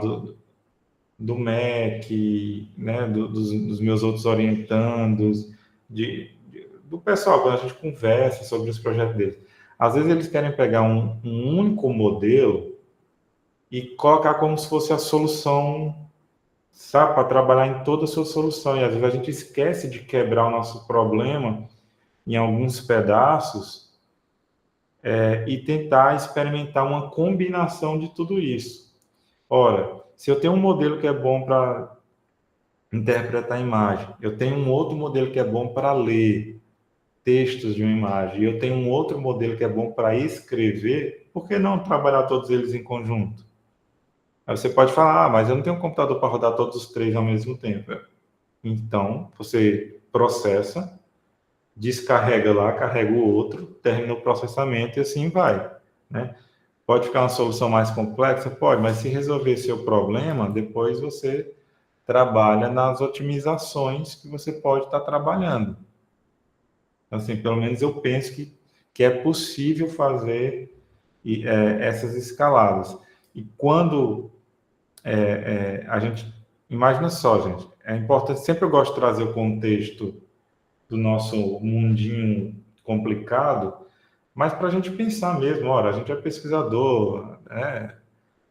do MEC, né, dos meus outros orientandos, do pessoal, quando a gente conversa sobre os projetos deles, às vezes eles querem pegar um único modelo e colocar como se fosse a solução, sabe, para trabalhar em toda a sua solução. E às vezes a gente esquece de quebrar o nosso problema em alguns pedaços e tentar experimentar uma combinação de tudo isso. Ora, se eu tenho um modelo que é bom para interpretar a imagem, eu tenho um outro modelo que é bom para ler textos de uma imagem, e eu tenho um outro modelo que é bom para escrever, por que não trabalhar todos eles em conjunto? Aí você pode falar, mas eu não tenho um computador para rodar todos os três ao mesmo tempo. Então, você processa, descarrega lá, carrega o outro, termina o processamento e assim vai, né? Pode ficar uma solução mais complexa? Pode, mas se resolver seu problema, depois você trabalha nas otimizações que você pode estar trabalhando. Assim, pelo menos eu penso que é possível fazer essas escaladas. E quando a gente... Imagina só, gente, é importante, sempre eu gosto de trazer o contexto do nosso mundinho complicado, mas para a gente pensar mesmo, olha, a gente é pesquisador,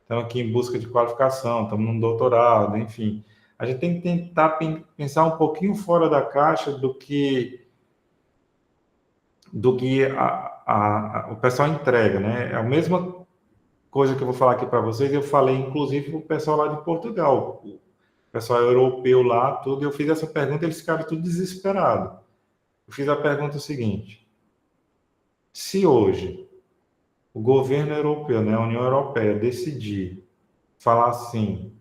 estamos aqui em busca de qualificação, estamos num doutorado, enfim. A gente tem que tentar pensar um pouquinho fora da caixa do que o pessoal entrega, né? É a mesma coisa que eu vou falar aqui para vocês, eu falei inclusive para o pessoal lá de Portugal, o pessoal europeu lá, tudo, eu fiz essa pergunta, eles ficaram tudo desesperados. Eu fiz a pergunta seguinte: se hoje o governo europeu, né, a União Europeia, decidir falar assim,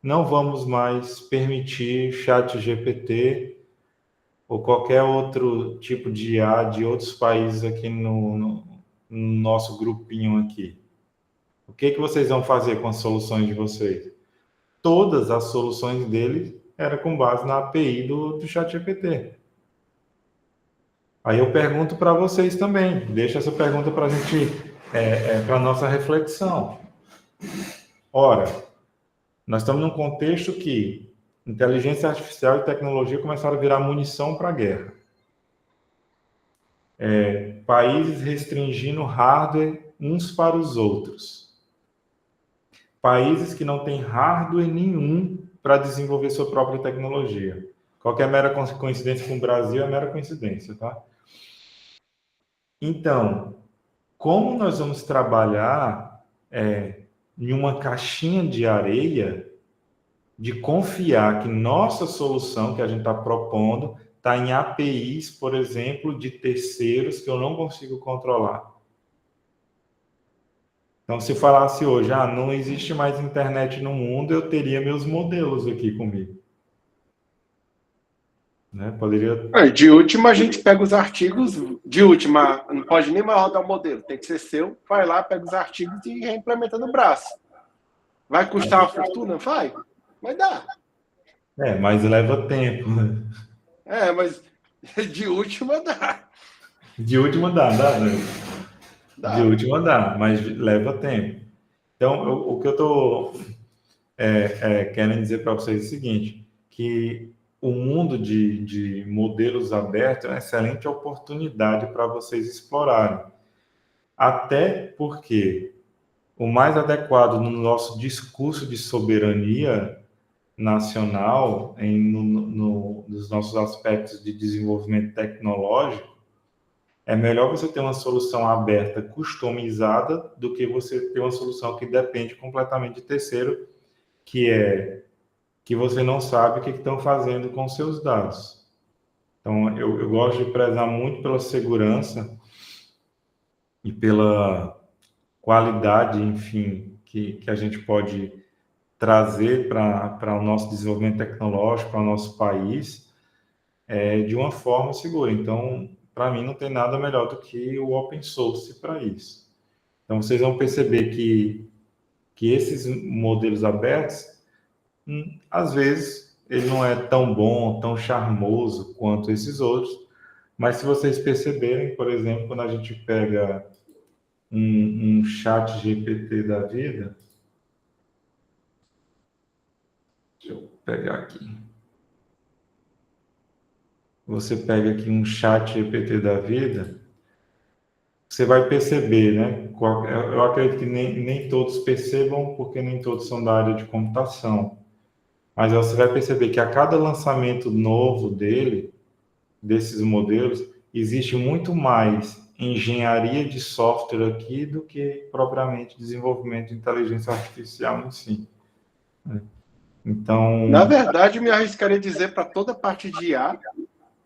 não vamos mais permitir ChatGPT ou qualquer outro tipo de IA de outros países aqui no nosso grupinho aqui. O que vocês vão fazer com as soluções de vocês? Todas as soluções dele eram com base na API do ChatGPT. Aí eu pergunto para vocês também, deixa essa pergunta para a gente, para a nossa reflexão. Ora, nós estamos num contexto que inteligência artificial e tecnologia começaram a virar munição para a guerra. Países restringindo hardware uns para os outros. Países que não têm hardware nenhum para desenvolver sua própria tecnologia. Qualquer mera coincidência com o Brasil é mera coincidência, tá? Então, como nós vamos trabalhar em uma caixinha de areia de confiar que nossa solução que a gente está propondo está em APIs, por exemplo, de terceiros que eu não consigo controlar. Então, se falasse hoje, não existe mais internet no mundo, eu teria meus modelos aqui comigo. Né? Poderia... De última, a gente pega os artigos, de última, não pode nem mais rodar o modelo, tem que ser seu, vai lá, pega os artigos e reimplementa no braço. Vai custar uma fortuna? Vai, mas dá. Mas leva tempo, né? Mas de última dá. De última dá, né? Dá. De última dá, mas leva tempo. Então, o que eu estou querendo dizer para vocês é o seguinte, que o mundo de modelos abertos é uma excelente oportunidade para vocês explorarem. Até porque o mais adequado no nosso discurso de soberania nacional, nos nossos aspectos de desenvolvimento tecnológico, é melhor você ter uma solução aberta, customizada, do que você ter uma solução que depende completamente de terceiro, que você não sabe o que estão fazendo com seus dados. Então, eu gosto de prezar muito pela segurança e pela qualidade, enfim, que a gente pode trazer para o nosso desenvolvimento tecnológico, para o nosso país, de uma forma segura. Então, para mim, não tem nada melhor do que o open source para isso. Então, vocês vão perceber que esses modelos abertos, às vezes, ele não é tão bom, tão charmoso quanto esses outros, mas se vocês perceberem, por exemplo, quando a gente pega um chat GPT da vida, deixa eu pegar aqui. Você pega aqui um chat GPT da vida, você vai perceber, né? Eu acredito que nem todos percebam, porque nem todos são da área de computação. Mas você vai perceber que a cada lançamento novo desses modelos, existe muito mais engenharia de software aqui do que propriamente desenvolvimento de inteligência artificial em si. Então... Na verdade, me arriscaria a dizer para toda parte de IA,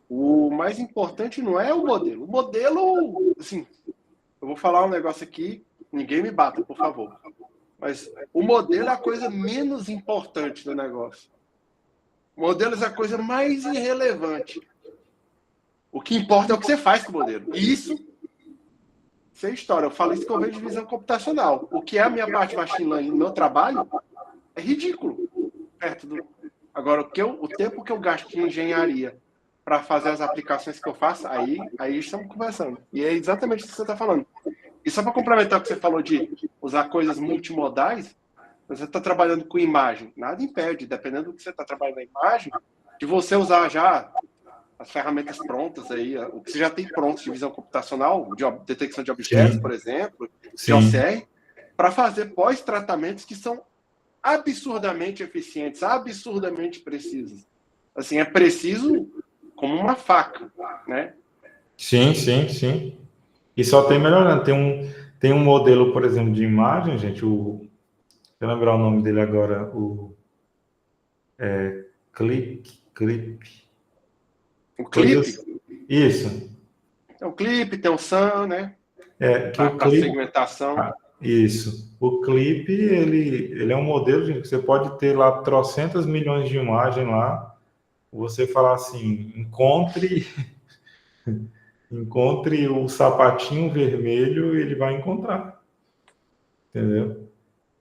o mais importante não é o modelo. O modelo, assim, eu vou falar um negócio aqui, ninguém me bata, por favor. Mas o modelo é a coisa menos importante do negócio. O modelo é a coisa mais irrelevante. O que importa é o que você faz com o modelo. E isso é história. Eu falo isso que eu vejo de visão computacional. O que é a minha parte de machine learning no meu trabalho é ridículo. Agora, o tempo que eu gasto em engenharia para fazer as aplicações que eu faço, aí estamos conversando. E é exatamente isso que você está falando. E só para complementar o que você falou de usar coisas multimodais, você está trabalhando com imagem. Nada impede, dependendo do que você está trabalhando na imagem, de você usar já as ferramentas prontas aí, o que você já tem pronto de visão computacional, de detecção de objetos, por exemplo, de OCR, para fazer pós-tratamentos que são absurdamente eficientes, absurdamente precisos. Assim, é preciso como uma faca, né? Sim. E só tem melhorando. Tem um modelo, por exemplo, de imagem, gente, deixa eu lembrar o nome dele agora, Clip. O Clip? Isso. Tem o Clip, tem o SAM, né? Para segmentação. Isso. O Clip, ele é um modelo, gente, que você pode ter lá 300 milhões de imagens lá, você falar assim, encontre Encontre o sapatinho vermelho, ele vai encontrar. Entendeu?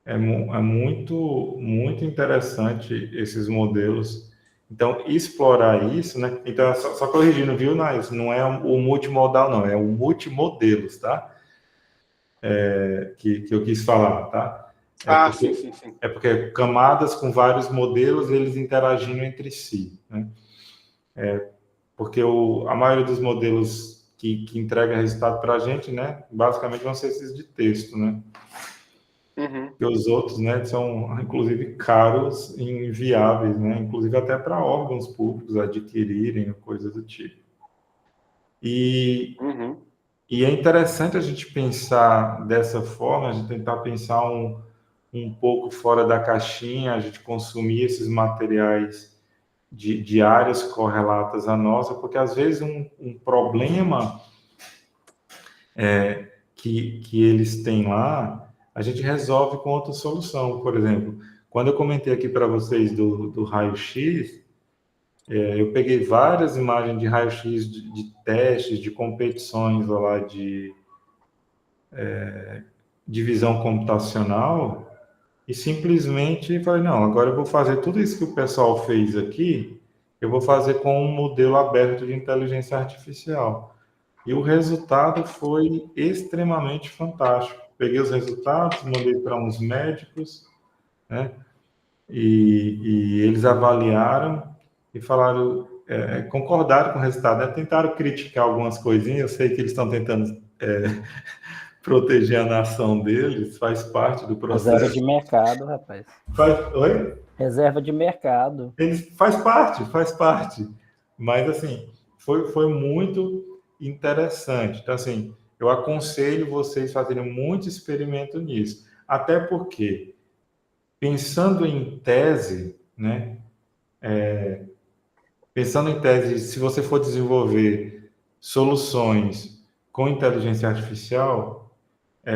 É muito, muito interessante esses modelos. Então, explorar isso, né? Então, só corrigindo, viu, Nais? Não é o multimodal, não. É o multimodelos, tá? Que eu quis falar, tá? Sim. É porque camadas com vários modelos, eles interagindo entre si, né? Porque a maioria dos modelos que entrega resultado para a gente, né? Basicamente vão ser esses de texto, né? Porque os outros, né, são inclusive caros e inviáveis, né, inclusive até para órgãos públicos adquirirem, coisas do tipo. E é interessante a gente pensar dessa forma, a gente tentar pensar um pouco fora da caixinha, a gente consumir esses materiais de áreas correlatas à nossa, porque às vezes um problema que eles têm lá, a gente resolve com outra solução. Por exemplo, quando eu comentei aqui para vocês do raio-x, eu peguei várias imagens de raio-x de testes, de competições lá de visão computacional, e simplesmente falei, não, agora eu vou fazer tudo isso que o pessoal fez aqui, eu vou fazer com um modelo aberto de inteligência artificial. E o resultado foi extremamente fantástico. Peguei os resultados, mandei para uns médicos, né? E eles avaliaram e falaram, concordaram com o resultado, né? Tentaram criticar algumas coisinhas, eu sei que eles estão tentando proteger a nação deles, faz parte do processo. Reserva de mercado, rapaz. Oi? Reserva de mercado. Faz parte. Mas, assim, foi muito interessante. Então, assim, eu aconselho vocês a fazerem muito experimento nisso. Até porque, pensando em tese, né? Pensando em tese, se você for desenvolver soluções com inteligência artificial,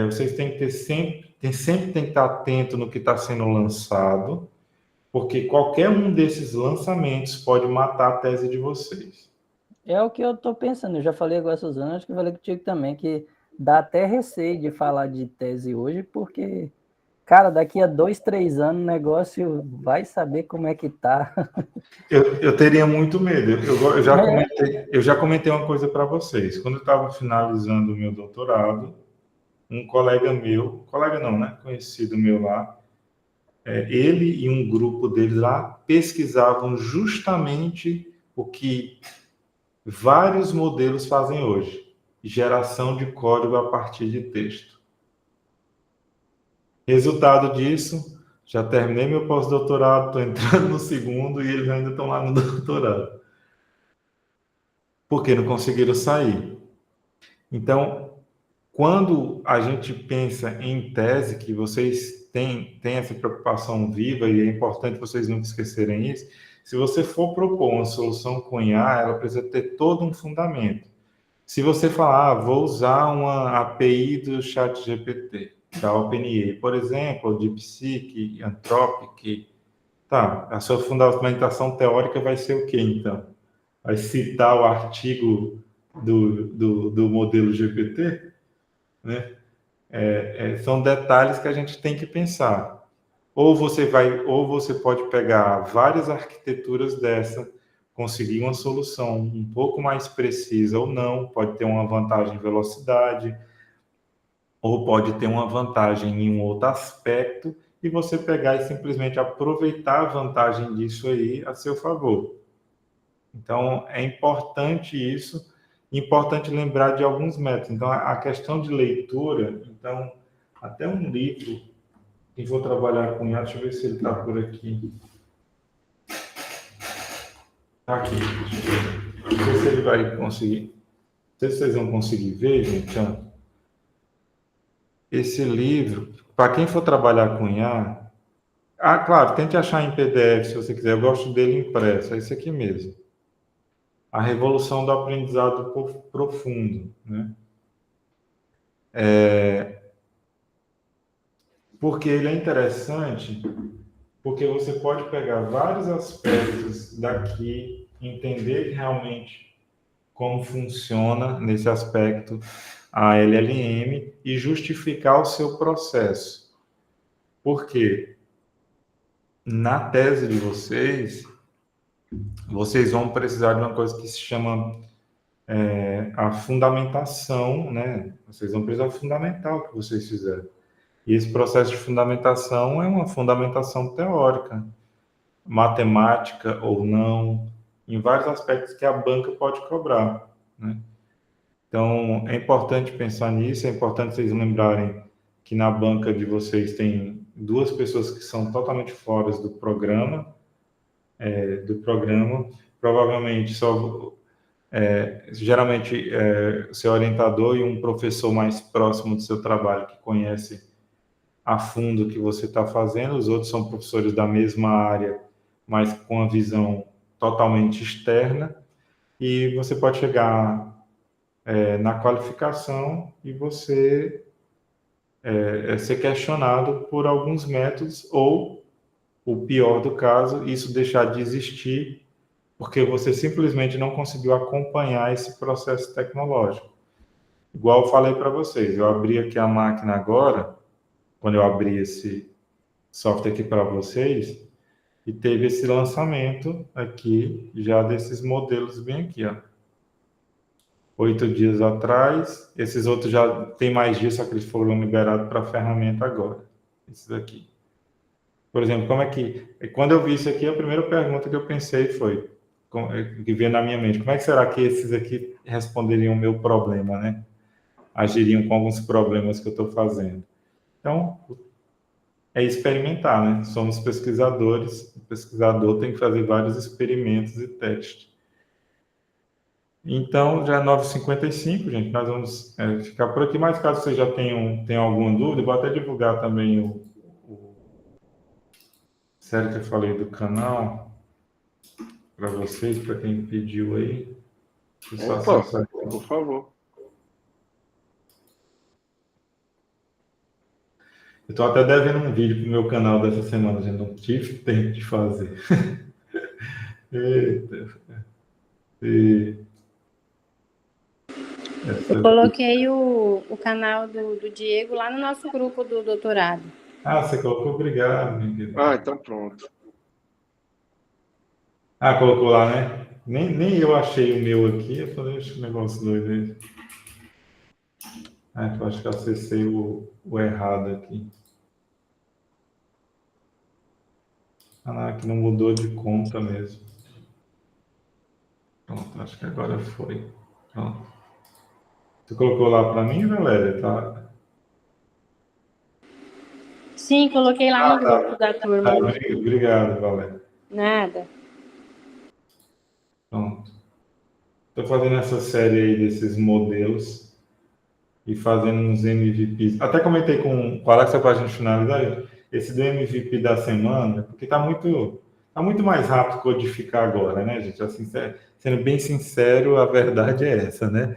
vocês têm que ter sempre tem que estar atento no que está sendo lançado, porque qualquer um desses lançamentos pode matar a tese de vocês. É o que eu estou pensando. Eu já falei com a Suzana, acho que eu falei contigo também, que dá até receio de falar de tese hoje, porque, cara, daqui a 2, 3 anos o negócio vai saber como é que tá. Eu teria muito medo. Eu já comentei uma coisa para vocês. Quando eu estava finalizando o meu doutorado, um colega não, né? Conhecido meu lá, ele e um grupo deles lá pesquisavam justamente o que vários modelos fazem hoje: geração de código a partir de texto. Resultado disso, já terminei meu pós-doutorado, estou entrando no segundo e eles ainda estão lá no doutorado. Porque não conseguiram sair. Então, quando a gente pensa em tese, que vocês têm essa preocupação viva, e é importante vocês nunca esquecerem isso, se você for propor uma solução com IA, ela precisa ter todo um fundamento. Se você falar, vou usar uma API do ChatGPT, da OpenAI, por exemplo, DeepSeek, Anthropic, tá, a sua fundamentação teórica vai ser o quê, então? Vai citar o artigo do modelo GPT? Né? São detalhes que a gente tem que pensar. Ou você pode pegar várias arquiteturas dessa, conseguir uma solução um pouco mais precisa ou não, pode ter uma vantagem em velocidade, ou pode ter uma vantagem em um outro aspecto, e você pegar e simplesmente aproveitar a vantagem disso aí a seu favor. Então, é importante isso. Importante lembrar de alguns métodos. Então, a questão de leitura, então, até um livro que vou trabalhar com ele, deixa eu ver se ele está por aqui. Está aqui. Não sei se ele vai conseguir. Não sei se vocês vão conseguir ver, gente. Ó. Esse livro, para quem for trabalhar com IA, claro, tente achar em PDF se você quiser. Eu gosto dele impresso, é esse aqui mesmo. A revolução do aprendizado profundo, né? Porque ele é interessante, porque você pode pegar vários aspectos daqui, entender realmente como funciona nesse aspecto a LLM e justificar o seu processo. Por quê? Na tese de vocês vão precisar de uma coisa que se chama a fundamentação, né? Vocês vão precisar fundamentar o que vocês fizeram. E esse processo de fundamentação é uma fundamentação teórica, matemática ou não, em vários aspectos que a banca pode cobrar, né? Então, é importante pensar nisso, é importante vocês lembrarem que na banca de vocês tem 2 pessoas que são totalmente fora do programa, provavelmente geralmente seu orientador e um professor mais próximo do seu trabalho que conhece a fundo o que você está fazendo, os outros são professores da mesma área, mas com a visão totalmente externa, e você pode chegar na qualificação e você ser questionado por alguns métodos, ou, o pior do caso, isso deixar de existir porque você simplesmente não conseguiu acompanhar esse processo tecnológico. Igual eu falei para vocês, eu abri aqui a máquina agora, quando eu abri esse software aqui para vocês, e teve esse lançamento aqui, já desses modelos bem aqui, ó. 8 dias atrás, esses outros já tem mais dias, só que eles foram liberados para a ferramenta agora. Esses aqui. Por exemplo, como é que... Quando eu vi isso aqui, a primeira pergunta que eu pensei foi, que veio na minha mente, como é que será que esses aqui responderiam o meu problema, né? Agiriam com alguns problemas que eu estou fazendo. Então, é experimentar, né? Somos pesquisadores, o pesquisador tem que fazer vários experimentos e testes. Então, já é 9h55, gente, nós vamos ficar por aqui, mas caso vocês já tenham alguma dúvida, eu vou até divulgar também o sério que eu falei do canal para vocês, para quem pediu aí. Opa, por favor. Eu estou até devendo um vídeo para o meu canal dessa semana, gente, não tive tempo de fazer. Eita. Eu coloquei o canal do Diego lá no nosso grupo do doutorado. Ah, você colocou? Obrigado, minha querida. Ah, então pronto. Ah, colocou lá, né? Nem eu achei o meu aqui. Eu falei, acho que negócio doido aí. Ah, eu acho que eu acessei o errado aqui. Ah, não, aqui não mudou de conta mesmo. Pronto, acho que agora foi. Pronto. Você colocou lá para mim, Valéria? Tá? Sim, coloquei lá no grupo da turma. Tá, obrigado, Valéria. Nada. Pronto. Estou fazendo essa série aí desses modelos e fazendo uns MVPs. Até comentei com o Alex para a gente finalizar esse do MVP da semana, porque está muito mais rápido codificar agora, né, gente? Assim, sendo bem sincero, a verdade é essa, né?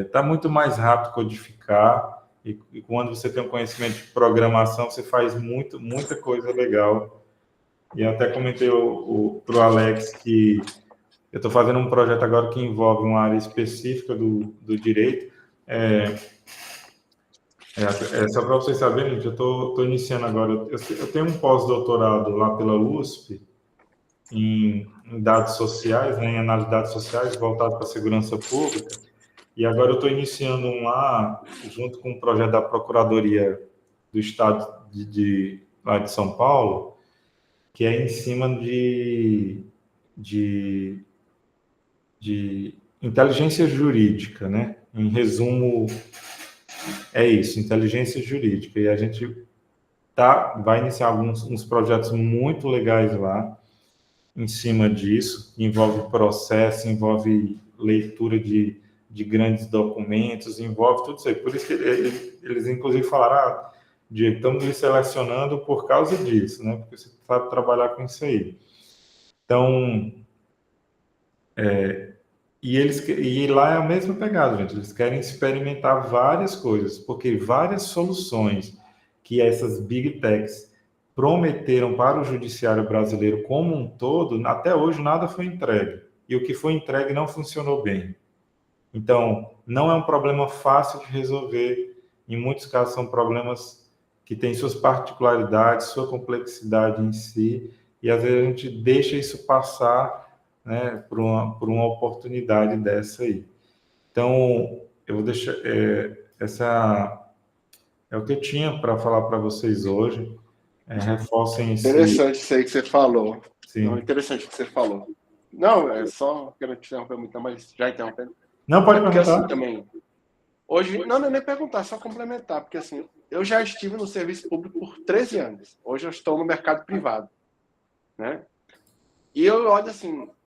Está muito mais rápido codificar e quando você tem um conhecimento de programação, você faz muita coisa legal. E eu até comentei para o Alex que eu estou fazendo um projeto agora que envolve uma área específica do direito. Só para vocês saberem, gente, eu estou iniciando agora. Eu tenho um pós-doutorado lá pela USP em dados sociais, né, em análise de dados sociais, voltado para a segurança pública. E agora eu estou iniciando um lá, junto com um projeto da Procuradoria do Estado lá de São Paulo, que é em cima de inteligência jurídica, né? Em resumo, é isso, inteligência jurídica. E a gente vai iniciar uns projetos muito legais lá, em cima disso, envolve processo, envolve leitura de grandes documentos, envolve tudo isso aí. Por isso que eles inclusive falaram, Diego, estamos lhe selecionando por causa disso, né? Porque você sabe trabalhar com isso aí. Então, e lá é a mesma pegada, gente. Eles querem experimentar várias coisas, porque várias soluções que essas big techs prometeram para o judiciário brasileiro como um todo, até hoje nada foi entregue. e o que foi entregue não funcionou bem. Então, não é um problema fácil de resolver. Em muitos casos, são problemas que têm suas particularidades, sua complexidade em si, e às vezes a gente deixa isso passar, né, por uma oportunidade dessa aí. Então, eu vou deixar... essa é o que eu tinha para falar para vocês hoje. Reforcem esse... Interessante isso aí que você falou. Sim. Não, interessante o que você falou. Não, é só quero te interromper muito, mas já interrompendo. Não, pode porque perguntar. assim também. Hoje, não é nem perguntar, só complementar, porque assim, eu já estive no serviço público por 13 anos. Hoje eu estou no mercado privado, né? E eu olho assim,